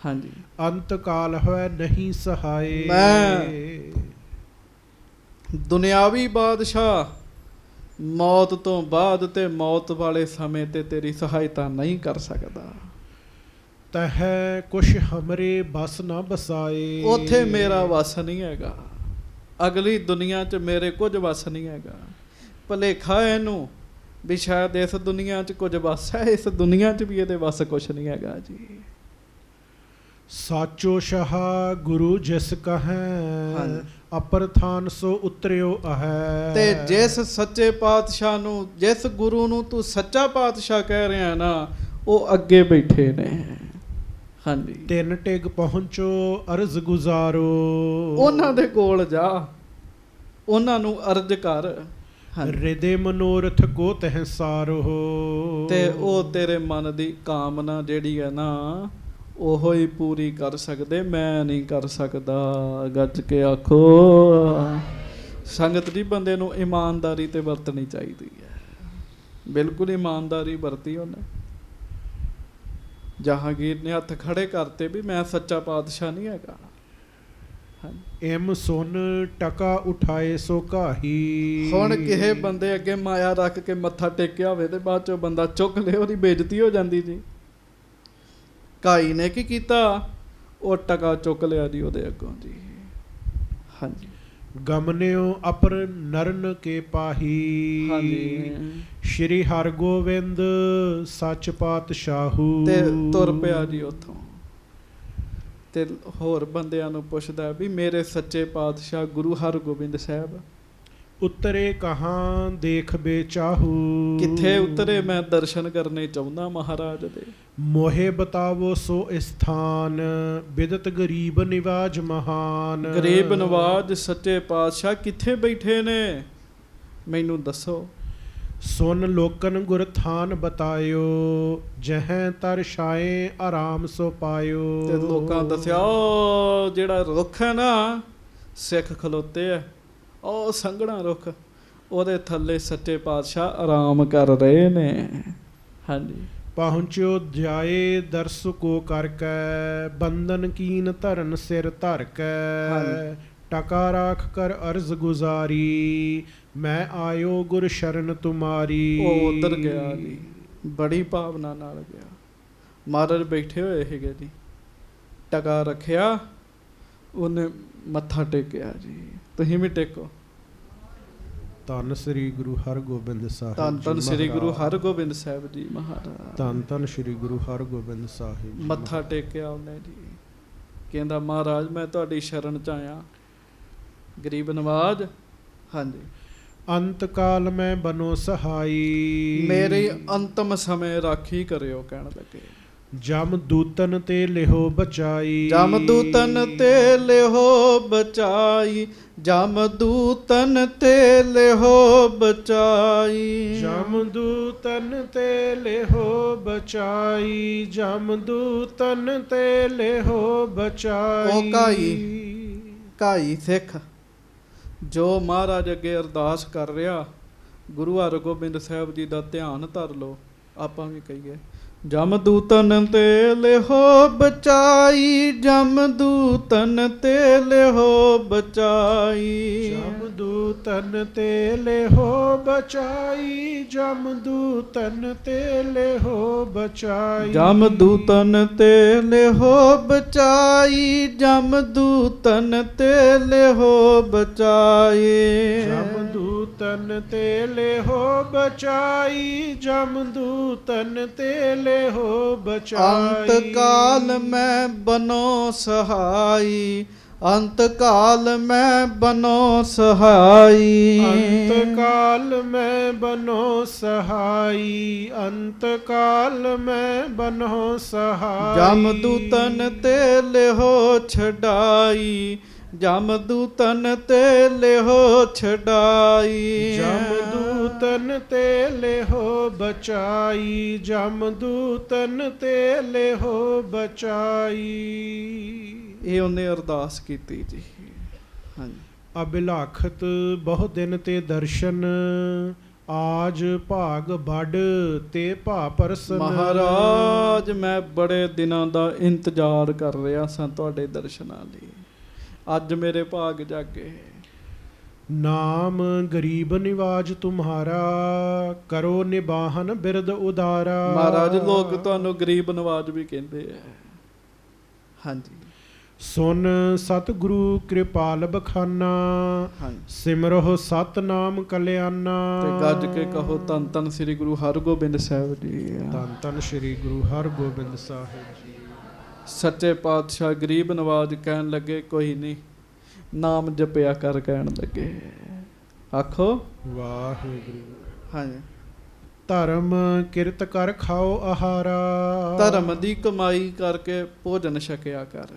ਹਾਂਜੀ। ਅੰਤ ਕਾਲ ਹੋਇ ਨਹੀਂ ਸਹਾਏ, ਮੈਂ ਦੁਨਿਆਵੀ ਬਾਦਸ਼ਾਹ, ਮੌਤ ਤੋਂ ਬਾਅਦ ਤੇ ਮੌਤ ਵਾਲੇ ਸਮੇਂ ਤੇ ਤੇਰੀ ਸਹਾਇਤਾ ਨਹੀਂ ਕਰ ਸਕਦਾ। ਤਹ ਕੁਛ ਹਮਰੇ ਬਸ ਨਾ ਬਸਾਏ, ਉੱਥੇ ਮੇਰਾ ਵਸ ਨਹੀਂ ਹੈਗਾ। ਅਗਲੀ ਦੁਨੀਆ 'ਚ ਮੇਰੇ ਕੁਝ ਵਸ ਨਹੀਂ ਹੈਗਾ। ਭੁਲੇਖਾ ਇਹਨੂੰ ਵੀ ਸ਼ਾਇਦ ਇਸ ਦੁਨੀਆ 'ਚ ਕੁਝ ਵਸ ਹੈ, ਇਸ ਦੁਨੀਆ 'ਚ ਵੀ ਇਹਦੇ ਵਸ ਕੁਛ ਨਹੀਂ ਹੈਗਾ ਜੀ। ਸਾਚੋ ਸ਼ਾਹ ਗੁਰੂ ਜਿਸ ਕਹੈ, ਅਪਰ ਥਾਨ ਸੋ ਉਤਰਿਓ ਅਹੈ। ਤੇ ਜਿਸ ਸੱਚੇ ਪਾਤਸ਼ਾਹ ਨੂੰ, ਜਿਸ ਗੁਰੂ ਨੂੰ ਤੂੰ ਸੱਚਾ ਪਾਤਸ਼ਾਹ ਕਹਿ ਰਿਹਾ ਨਾ, ਉਹ ਅੱਗੇ ਬੈਠੇ ਨੇ। ਹਾਂਜੀ। ਤਿੰਨ ਟਿਗ ਪਹੁੰਚੋ ਅਰਜ਼ ਗੁਜ਼ਾਰੋ, ਉਹਨਾਂ ਦੇ ਕੋਲ ਜਾ, ਉਹਨਾਂ ਨੂੰ ਅਰਜ਼ ਕਰ। ਹਿਰਦੇ ਮਨੋਰਥ ਕੋ ਤਹਿ ਸਾਰੋ। ਤੇ ਉਹ ਤੇਰੇ ਮਨ ਦੀ ਕਾਮਨਾ ਜਿਹੜੀ ਹੈ ਨਾ, ਉਹੋ ਹੀ ਪੂਰੀ ਕਰ ਸਕਦੇ, ਮੈਂ ਨਹੀਂ ਕਰ ਸਕਦਾ। ਗੱਜ ਕੇ ਆਖੋ ਸੰਗਤ ਜੀ, ਬੰਦੇ ਨੂੰ ਇਮਾਨਦਾਰੀ ਤੇ ਵਰਤਣੀ ਚਾਹੀਦੀ ਹੈ। ਬਿਲਕੁਲ ਇਮਾਨਦਾਰੀ ਵਰਤੀ ਉਹਨੇ। ਜਹਾਂਗੀਰ ਨੇ ਹੱਥ ਖੜੇ ਕਰਤੇ ਵੀ ਮੈਂ ਸੱਚਾ ਪਾਤਸ਼ਾਹ ਨਹੀਂ ਹੈਗਾ। ਐਮ ਸੁਨ ਟਕਾ ਉਠਾਏ ਸੋ ਕਾਹੀ। ਹੁਣ ਕਿਸੇ ਬੰਦੇ ਅੱਗੇ ਮਾਇਆ ਰੱਖ ਕੇ ਮੱਥਾ ਟੇਕਿਆ ਹੋਵੇ ਤੇ ਬਾਅਦ ਚੋਂ ਬੰਦਾ ਚੁੱਕ ਲੇ, ਉਹਦੀ ਬੇਇੱਜ਼ਤੀ ਹੋ ਜਾਂਦੀ ਜੀ। ਕਾਈ ਨੇ ਕੀ ਕੀਤਾ? ਉਹ ਟਕਾ ਚੁੱਕ ਲਿਆ ਜੀ ਉਹਦੇ ਅੱਗੋਂ ਜੀ। ਹਾਂਜੀ। ਗਮਨਿਓ ਅਪਰ ਨਰਨ ਕੇ ਪਾਹੀ। ਹਾਂਜੀ। ਸ਼੍ਰੀ ਹਰਗੋਬਿੰਦ ਸੱਚ ਪਾਤਸ਼ਾਹੂ। ਤੇ ਤੁਰ ਪਿਆ ਜੀ ਉੱਥੋਂ। ਤੇ ਹੋਰ ਬੰਦਿਆਂ ਨੂੰ ਪੁੱਛਦਾ ਵੀ ਮੇਰੇ ਸੱਚੇ ਪਾਤਸ਼ਾਹ ਗੁਰੂ ਹਰਗੋਬਿੰਦ ਸਾਹਿਬ ਉਤਰੇ ਕਹਾਂ ਦੇਖ ਬੇਚਾਹੂ। ਕਿੱਥੇ ਉਤਰੇ? ਮੈਂ ਦਰਸ਼ਨ ਕਰਨੇ ਚਾਹੁੰਦਾ ਮਹਾਰਾਜ ਦੇ। ਮੋਹੇ ਬਤਾਵੋ ਸੋ ਸਥਾਨ, ਬਿਦਤ ਗਰੀਬ ਨਿਵਾਜ ਮਹਾਨ। ਗਰੀਬ ਨਵਾਜ ਸੱਚੇ ਪਾਤਸ਼ਾਹ ਕਿੱਥੇ ਬੈਠੇ ਨੇ, ਮੈਨੂੰ ਦੱਸੋ। ਸੁਨ ਲੋਕਨ ਗੁਰ ਥਾਨ ਬਤਾਇਓ, ਜਹੈ ਤਰ ਛਾਏ ਆਰਾਮ ਸੋ ਪਾਇਓ। ਤੇ ਲੋਕਾਂ ਦੱਸਿਆ ਜਿਹੜਾ ਰੁੱਖ ਹੈ ਨਾ, ਸਿੱਖ ਖਲੋਤੇ ਆ, ਉਹ ਸੰਘਣਾ ਰੁੱਖ, ਉਹਦੇ ਥੱਲੇ ਸੱਚੇ ਪਾਤਸ਼ਾਹ ਆਰਾਮ ਕਰ ਰਹੇ ਨੇ। ਹਾਂਜੀ। ਪਹੁੰਚਿਓ ਜਾਏ ਦਰਸ ਕੋ ਕਰਕੇ, ਬੰਧਨ ਕੀਨ ਧਰਨ ਸਿਰ ਧਰ ਕੇ। ਟਕਾ ਰਾਖ ਕਰ ਅਰਜ਼ ਗੁਜ਼ਾਰੀ, ਮੈਂ ਆਇਓ ਗੁਰ ਸ਼ਰਨ ਤੁਮਾਰੀ। ਉਹ ਉਧਰ ਗਿਆ ਜੀ, ਬੜੀ ਭਾਵਨਾ ਨਾਲ ਗਿਆ। ਮਹਾਰਾਜ ਬੈਠੇ ਹੋਏ ਸੀਗੇ ਜੀ, ਟਕਾ ਰੱਖਿਆ, ਉਹਨੇ ਮੱਥਾ ਟੇਕਿਆ ਜੀ। ਤੁਸੀਂ ਵੀ ਟੇਕੋ। ਧੰਨ ਸ੍ਰੀ ਗੁਰੂ ਹਰਗੋਬਿੰਦ ਸਾਹਿਬ। ਧੰਨ ਧੰਨ ਸ੍ਰੀ ਗੁਰੂ ਹਰਗੋਬਿੰਦ ਸਾਹਿਬ ਜੀ ਮਹਾਰਾਜ। ਧੰਨ ਧੰਨ ਸ੍ਰੀ ਗੁਰੂ ਹਰਗੋਬਿੰਦ ਸਾਹਿਬ। ਮੱਥਾ ਟੇਕਿਆ ਉਹਨੇ ਜੀ। ਕਹਿੰਦਾ ਮਹਾਰਾਜ ਮੈਂ ਤੁਹਾਡੀ ਸ਼ਰਨ 'ਚ ਆਇਆ, ਗਰੀਬ ਨਵਾਜ। ਹਾਂਜੀ। ਅੰਤ ਕਾਲ ਮੈਂ ਬਨੋ ਸਹਾਈ, ਮੇਰੇ ਅੰਤਮ ਸਮੇਂ ਰਾਖੀ ਕਰਿਓ ਕਹਿਣ ਲੱਗੇ। ਜਮ ਦੂਤਨ ਤੇ ਲਿਹੋ ਬਚਾਈ। ਜਮ ਦੂਤਨ ਤੇ ਲਿਹੋ ਬਚਾਈ, ਜਮ ਦੂਤਨ ਤੇ ਲਿਹੋ ਬਚਾਈ। ਜਮ ਦੂਤਨ ਤੇ ਲਿਹੋ ਬਚਾਈ, ਜਮ ਦੂਤਨ ਤੇ ਲਿਹੋ ਬਚਾਈ। ਉਹ ਕਾਈ ਸਿੱਖ ਜੋ ਮਹਾਰਾਜ ਅੱਗੇ ਅਰਦਾਸ ਕਰ ਰਿਹਾ, ਗੁਰੂ ਹਰਗੋਬਿੰਦ ਸਾਹਿਬ ਜੀ ਦਾ ਧਿਆਨ ਧਰ ਲਓ। ਆਪਾਂ ਵੀ ਕਹੀਏ ਜਮ ਦੂਤਨ ਤੇ ਲਿਹੋ ਬਚਾਈ, ਜਮ ਦੂਤਨ ਤੇ ਲਿਹੋ ਬਚਾਈ। ਜਮ ਦੂਤਨ ਤੇ ਲਿਹੋ ਬਚਾਈ, ਜਮ ਦੂਤਨ ਤੇ ਲਿਹੋ ਬਚਾਈ। ਜਮ ਦੂਤਨ ਤੇ ਲਿਹੋ ਬਚਾਈ, ਜਮ ਦੂਤਨ ਤੇ ਲਿਹੋ ਬਚਾਈ। ਜਮ ਦੂਤਨ ਤੇ ਲਿਹੋ ਬਚਾਈ, ਜਮ ਦੂਤਨ ਤੇ ਲਿਹੋ ਬਚਾਈ। ਅੰਤ ਕਾਲ ਮੈਂ ਬਨੋ ਸਹਾਈ, ਅੰਤ ਕਾਲ ਮੈਂ ਬਨੋ ਸਹਾਈ। ਅੰਤ ਕਾਲ ਮੈਂ ਬਨੋ ਸਹਾਈ, ਅੰਤ ਕਾਲ ਮੈਂ ਬਨੋ ਸਹਾਈ। ਜਮ ਦੂਤਨ ਤੇ ਲਿਹੋ ਛਡਾਈ, ਜਮ ਦੂਤਨ ਤੇ ਲਿਹੋ ਛਡਾਈ। ਜਮ ਦੂਤਨ ਤੇ ਲਿਹੋ ਬਚਾਈ, ਜਮ ਦੂਤਨ ਤੇ ਲਿਹੋ ਬਚਾਈ। ਇਹ ਉਹਨੇ ਅਰਦਾਸ ਕੀਤੀ ਜੀ। ਹਾਂਜੀ। ਅਬਿਲਾਖਤ ਬਹੁ ਦਿਨ ਤੇ ਦਰਸ਼ਨ, ਆਜ ਭਾਗ ਵੱਡ ਤੇ ਭਾ ਪਰਸਨ। ਮਹਾਰਾਜ ਮੈਂ ਬੜੇ ਦਿਨਾਂ ਦਾ ਇੰਤਜ਼ਾਰ ਕਰ ਰਿਹਾ ਸਾਂ ਤੁਹਾਡੇ ਦਰਸ਼ਨਾਂ ਲਈ, ਅੱਜ ਮੇਰੇ ਭਾਗ ਜਾਗੇ। ਨਾਮ ਗਰੀਬ ਨਿਵਾਜ ਤੁਮਹਾਰਾ, ਕਰੋ ਨਿਬਾਹਨ ਬਿਰਦ ਉਦਾਰਾ। ਮਹਾਰਾਜ ਲੋਕ ਤੁਹਾਨੂੰ ਗਰੀਬ ਨਵਾਜ ਵੀ ਕਹਿੰਦੇ ਆ। ਹਾਂਜੀ। ਸੁਨ ਸਤਿਗੁਰੂ ਕਿਰਪਾਲ ਬਖਾਨਾ, ਸਿਮਰੋ ਸਤਨਾਮ ਕਲਿਆਣਾ। ਤੇ ਗੱਜ ਕੇ ਕਹੋ ਧੰਨ ਧੰਨ ਸ੍ਰੀ ਗੁਰੂ ਹਰਗੋਬਿੰਦ ਸਾਹਿਬ ਜੀ। ਧੰਨ ਧੰਨ ਸ੍ਰੀ ਗੁਰੂ ਹਰਗੋਬਿੰਦ ਸਾਹਿਬ ਜੀ। ਸੱਚੇ ਪਾਤਸ਼ਾਹ ਗਰੀਬ ਨਵਾਜ ਕਹਿਣ ਲੱਗੇ ਕੋਈ ਨਹੀਂ, ਨਾਮ ਜਪਿਆ ਕਰ ਕਹਿਣ ਲੱਗੇ। ਆਖੋ ਵਾਹਿਗੁਰੂ। ਹਾਂਜੀ। ਧਰਮ ਕਿਰਤ ਕਰ ਖਾਓ ਆਹਾਰਾ, ਧਰਮ ਦੀ ਕਮਾਈ ਕਰਕੇ ਭੋਜਨ ਛਕਿਆ ਕਰ।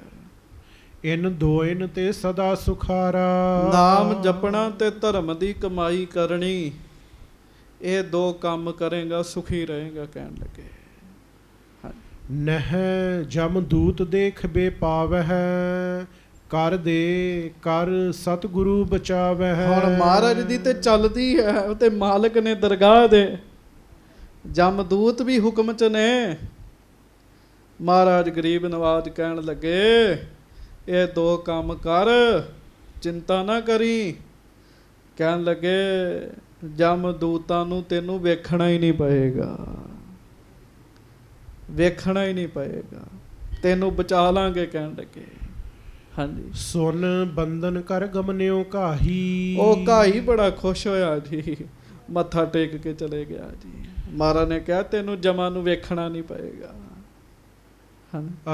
ਇਨ ਦੋਇਨ ਤੇ ਸਦਾ ਸੁਖਾਰਾ। ਨਾਮ ਜਪਣਾ ਤੇ ਧਰਮ ਦੀ ਕਮਾਈ ਕਰਨੀ, ਇਹ ਦੋ ਕੰਮ ਕਰੇਗਾ ਸੁਖੀ ਰਹੇਗਾ ਕਹਿਣ ਲੱਗੇ। ਨਹਿ ਜਮ ਦੂਤ ਦੇਖ ਬੇ ਪਾਵਹਿ, ਕਰ ਦੇ ਕਰ ਸਤਿਗੁਰੂ ਬਚਾਵਹਿ। ਹੁਣ ਮਹਾਰਾਜ ਦੀ ਤੇ ਚੱਲਦੀ ਹੈ, ਉਹ ਤੇ ਮਾਲਕ ਨੇ ਦਰਗਾਹ ਦੇ, ਜਮਦੂਤ ਵੀ ਹੁਕਮ ਚ ਨੇ। ਮਹਾਰਾਜ ਗਰੀਬ ਨਵਾਜ ਕਹਿਣ ਲੱਗੇ ਇਹ ਦੋ ਕੰਮ ਕਰ, ਚਿੰਤਾ ਨਾ ਕਰੀ। ਕਹਿਣ ਲੱਗੇ ਜਮਦੂਤਾਂ ਨੂੰ ਤੈਨੂੰ ਵੇਖਣਾ ਹੀ ਨਹੀਂ ਪਏਗਾ, ਵੇਖਣਾ ਹੀ ਨਹੀਂ ਪਏਗਾ, ਤੈਨੂੰ ਬਚਾ ਲਾਂਗੇ ਕਹਿਣ ਲੱਗੇ। ਹਾਂਜੀ। ਸੁਨ ਬੰਧਨ ਕਰ ਗਮਨਿਓ ਕਾਹੀ। ਉਹ ਕਾਈ ਬੜਾ ਖੁਸ਼ ਹੋਇਆ ਜੀ, ਮੱਥਾ ਟੇਕ ਕੇ ਚਲੇ ਗਿਆ ਜੀ। ਮਹਾਰਾਜ ਨੇ ਕਿਹਾ ਤੈਨੂੰ ਜਮਾਂ ਨੂੰ ਵੇਖਣਾ ਨਹੀਂ ਪਏਗਾ।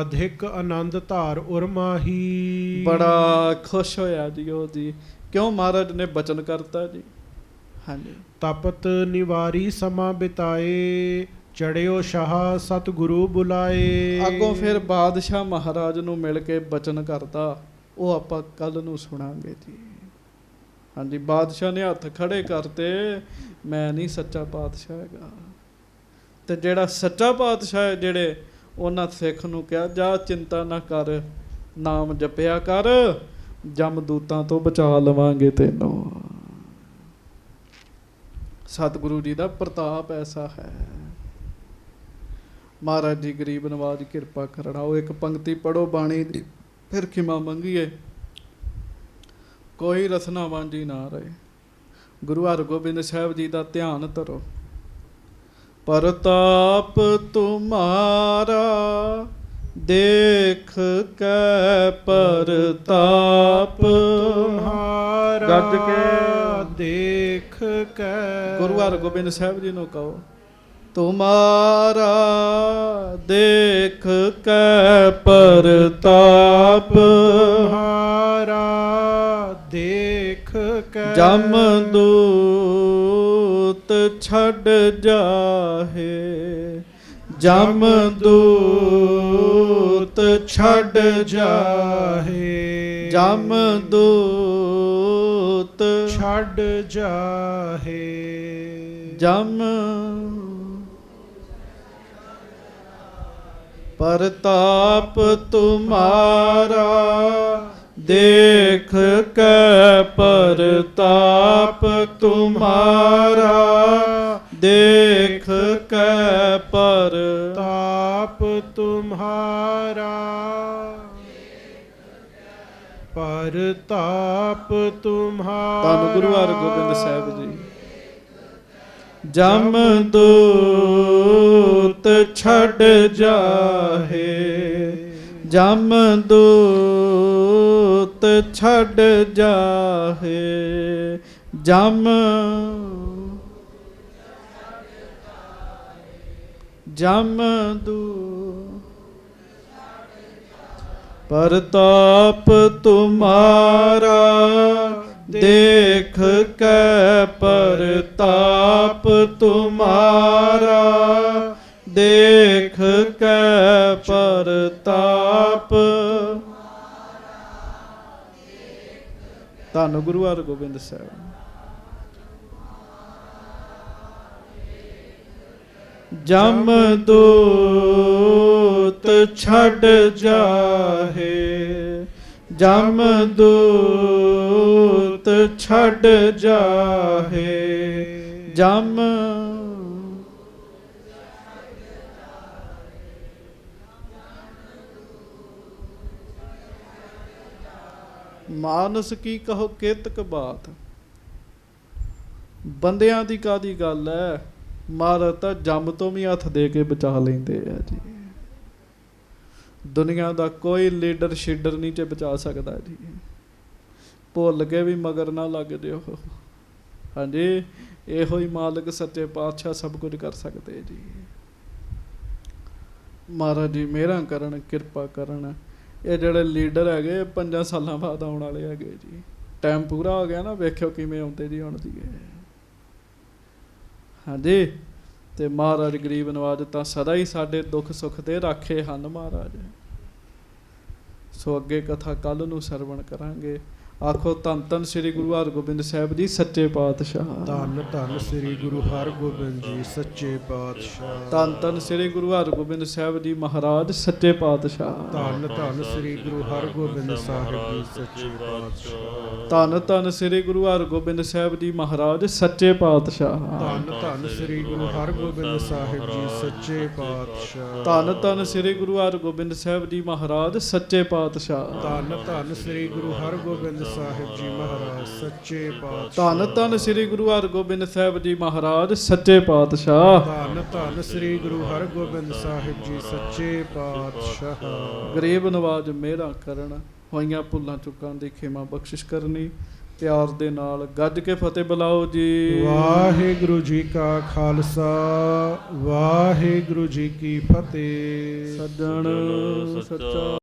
ਅਧਿਕ ਆਨੰਦ ਧਾਰ ਉਰਮਾਹੀ। ਬੜਾ ਖੁਸ਼ ਹੋਇਆ ਜੀ ਉਹ ਜੀ, ਕਿਉਂ ਮਹਾਰਾਜ ਨੇ ਬਚਨ ਕਰਤਾ ਜੀ। ਹਾਂਜੀ। ਤਪਤ ਨਿਵਾਰੀ ਸਮਾਂ ਬਿਤਾਏ, ਚੜਿਓ ਸ਼ਾਹ ਸਤਿਗੁਰੂ ਬੁਲਾਏ। ਅੱਗੋਂ ਫਿਰ ਬਾਦਸ਼ਾਹ ਮਹਾਰਾਜ ਨੂੰ ਮਿਲ ਕੇ ਬਚਨ ਕਰਤਾ, ਉਹ ਆਪਾਂ ਕੱਲ ਨੂੰ ਸੁਣਾਂਗੇ ਜੀ। ਹਾਂਜੀ। ਬਾਦਸ਼ਾਹ ਨੇ ਹੱਥ ਖੜੇ ਕਰਤੇ, ਮੈਂ ਨਹੀਂ ਸੱਚਾ ਪਾਤਸ਼ਾਹ ਹੈਗਾ। ਤੇ ਜਿਹੜਾ ਸੱਚਾ ਪਾਤਸ਼ਾਹ ਹੈ, ਜਿਹੜੇ ਉਹਨਾਂ ਸਿੱਖ ਨੂੰ ਕਿਹਾ ਜਾ ਚਿੰਤਾ ਨਾ ਕਰ, ਨਾਮ ਜਪਿਆ ਕਰ, ਜਮਦੂਤਾਂ ਤੋਂ ਬਚਾ ਲਵਾਂਗੇ ਤੈਨੂੰ। ਸਤਿਗੁਰੂ ਜੀ ਦਾ ਪ੍ਰਤਾਪ ਐਸਾ ਹੈ। ਮਹਾਰਾਜ ਜੀ ਗਰੀਬ ਨਵਾਜ ਕਿਰਪਾ ਕਰਨਾ। ਉਹ ਇੱਕ ਪੰਕਤੀ ਪੜੋ ਬਾਣੀ ਦੀ, ਫਿਰ ਖਿਮਾ ਮੰਗੀਏ, ਕੋਈ ਰਸਨਾ ਵਾਂਝੀ ਨਾ ਰਹੇ। ਗੁਰੂ ਹਰਗੋਬਿੰਦ ਸਾਹਿਬ ਜੀ ਦਾ ਧਿਆਨ ਧਰੋ। ਪ੍ਰਤਾਪ ਤੁਮਾਰਾ ਦੇਖ ਕੇ, ਪ੍ਰਤਾਪ ਤੁਮਾਰਾ ਗੱਜ ਕੇ ਦੇਖ ਕੇ। ਗੁਰੂ ਹਰਗੋਬਿੰਦ ਸਾਹਿਬ ਜੀ ਨੂੰ ਕਹੋ ਤੁਮਾਰਾ ਦੇਖ ਕੇ, ਪ੍ਰਤਾਪ ਤੁਮਾਰਾ ਦੇਖ ਕੇ। ਜਮਦੂਤ ਛੱਡ ਜਾਹੇ, ਜਮ ਦੂਤ ਛੱਡ ਜਾਹੇ ਜਮ ਦੂਤ ਛੱਡ ਜਾਹੇ ਜਮ ਪ੍ਰਤਾਪ ਤੁਮਾਰਾ ਦੇਖ ਕੇ ਪ੍ਰਤਾਪ ਤੁਮਾਰਾ ਦੇਖ ਕੇ ਪ੍ਰਤਾਪ ਤੁਮਹਾਰਾ ਪ੍ਰਤਾਪ ਤੁਮਹਾਰਾ। ਧੰਨ ਗੁਰੂ ਹਰਗੋਬਿੰਦ ਸਾਹਿਬ ਜੀ। ਜਮ ਦੂਤ ਛੱਡ ਜਾਹੇ ਜਮ ਦੂਤ ਛੱਡ ਜਾਹੇ ਜਮ ਜਮ ਦੂ ਪ੍ਰਤਾਪ ਤੁਮਾਰਾ ਦੇਖ ਕੇ ਪ੍ਰਤਾਪ ਤੁਮਾਰਾ ਦੇਖ ਕੇ ਪ੍ਰਤਾਪ। ਧੰਨ ਗੁਰੂ ਹਰਗੋਬਿੰਦ ਸਾਹਿਬ। ਜਮ ਦੂਤ ਛੱਡ ਜਾਹੇ ਜਮ ਦੂਤ ਛੱਡ ਜਾਹੇ ਜਮ ਮਾਨਸ ਕੀ ਕਹੋ ਕੇਤਕ ਬਾਤ। ਬੰਦਿਆਂ ਦੀ ਕਾਦੀ ਗੱਲ ਹੈ, ਮਹਾਰਾਜ ਤਾਂ ਜੰਮ ਤੋਂ ਵੀ ਹੱਥ ਦੇ ਕੇ ਬਚਾ ਲੈਂਦੇ ਆ ਜੀ। ਦੁਨੀਆ ਦਾ ਕੋਈ ਲੀਡਰ ਸ਼ੀਡਰ ਨਹੀਂ ਚ ਬਚਾ ਸਕਦਾ ਜੀ। ਭੁੱਲ ਕੇ ਵੀ ਮਗਰ ਨਾ ਲੱਗ ਦਿਓ। ਹਾਂਜੀ, ਇਹੋ ਹੀ ਮਾਲਕ ਸੱਚੇ ਪਾਤਸ਼ਾਹ ਸਭ ਕੁਝ ਕਰ ਸਕਦੇ ਜੀ। ਮਹਾਰਾਜ ਜੀ ਮਿਹਰਾਂ ਕਰਨ, ਕਿਰਪਾ ਕਰਨ। ਇਹ ਜਿਹੜੇ ਲੀਡਰ ਹੈਗੇ 5 ਸਾਲਾਂ ਬਾਅਦ ਆਉਣ ਵਾਲੇ ਹੈਗੇ ਜੀ। ਟਾਈਮ ਪੂਰਾ ਹੋ ਗਿਆ ਨਾ, ਵੇਖਿਓ ਕਿਵੇਂ ਆਉਂਦੇ ਜੀ ਹੁਣ ਦੀਏ। ਹਾਂਜੀ, ਤੇ ਮਹਾਰਾਜ ਗਰੀਬ ਨਵਾਜ ਤਾਂ ਸਦਾ ਹੀ ਸਾਡੇ ਦੁੱਖ ਸੁੱਖ ਦੇ ਰਾਖੇ ਹਨ ਮਹਾਰਾਜ। ਸੋ ਅੱਗੇ ਕਥਾ ਕੱਲ ਨੂੰ ਸਰਵਣ ਕਰਾਂਗੇ। ਆਖੋ ਧੰਨ ਧੰਨ ਸ੍ਰੀ ਗੁਰੂ ਹਰਗੋਬਿੰਦ ਸਾਹਿਬ ਜੀ ਸੱਚੇ ਪਾਤਸ਼ਾਹ। ਧੰਨ ਧੰਨ ਸ੍ਰੀ ਗੁਰੂ ਹਰਗੋਬਿੰਦ ਜੀ ਸੱਚੇ ਪਾਤਸ਼ਾਹ। ਧੰਨ ਧੰਨ ਸ੍ਰੀ ਗੁਰੂ ਹਰਗੋਬਿੰਦ ਸਾਹਿਬ ਜੀ ਮਹਾਰਾਜ ਸੱਚੇ ਪਾਤਸ਼ਾਹ। ਧੰਨ ਧੰਨ ਸ੍ਰੀ ਗੁਰੂ ਹਰਗੋਬਿੰਦ ਸਾਹਿਬ ਜੀ ਸੱਚੇ ਪਾਤਸ਼ਾਹ। ਧੰਨ ਧੰਨ ਸ੍ਰੀ ਗੁਰੂ ਹਰਗੋਬਿੰਦ ਸਾਹਿਬ ਜੀ ਮਹਾਰਾਜ ਸੱਚੇ ਪਾਤਸ਼ਾਹ। ਧੰਨ ਧੰਨ ਸ੍ਰੀ ਗੁਰੂ ਹਰਗੋਬਿੰਦ ਸਾਹਿਬ ਜੀ ਸੱਚੇ ਪਾਤਸ਼ਾਹ। ਧੰਨ ਧੰਨ ਸ੍ਰੀ ਗੁਰੂ ਹਰਗੋਬਿੰਦ ਸਾਹਿਬ ਜੀ ਮਹਾਰਾਜ ਸੱਚੇ ਪਾਤਸ਼ਾਹ। ਧੰਨ ਧੰਨ ਸ੍ਰੀ ਗੁਰੂ ਹਰਗੋਬਿੰਦ ਸਾਹਿਬ ਜੀ ਮਹਾਰਾਜ ਸੱਚੇ ਪਾਤਸ਼ਾਹ। ਧੰਨ ਧੰਨ ਸ੍ਰੀ ਗੁਰੂ ਹਰਗੋਬਿੰਦ ਸਾਹਿਬ ਜੀ ਮਹਾਰਾਜ ਸੱਚੇ ਪਾਤਸ਼ਾਹ। ਧੰਨ ਧੰਨ ਸ੍ਰੀ ਗੁਰੂ ਹਰਗੋਬਿੰਦ ਸਾਹਿਬ ਜੀ ਸੱਚੇ ਪਾਤਸ਼ਾਹ। ਗਰੀਬ ਨਵਾਜ ਮਿਹਰਾਂ ਕਰਨ, ਹੋਈਆਂ ਭੁੱਲਾਂ ਚੁੱਕਾਂ ਦੀ ਖਿਮਾ ਬਖਸ਼ਿਸ਼ ਕਰਨੀ। ਪਿਆਰ ਦੇ ਨਾਲ ਗੱਜ ਕੇ ਫਤਿਹ ਬੁਲਾਓ ਜੀ। ਵਾਹਿਗੁਰੂ ਜੀ ਕਾ ਖਾਲਸਾ, ਵਾਹਿਗੁਰੂ ਜੀ ਕੀ ਫਤਿਹ। ਸੱਜਣ ਸੱਚਾ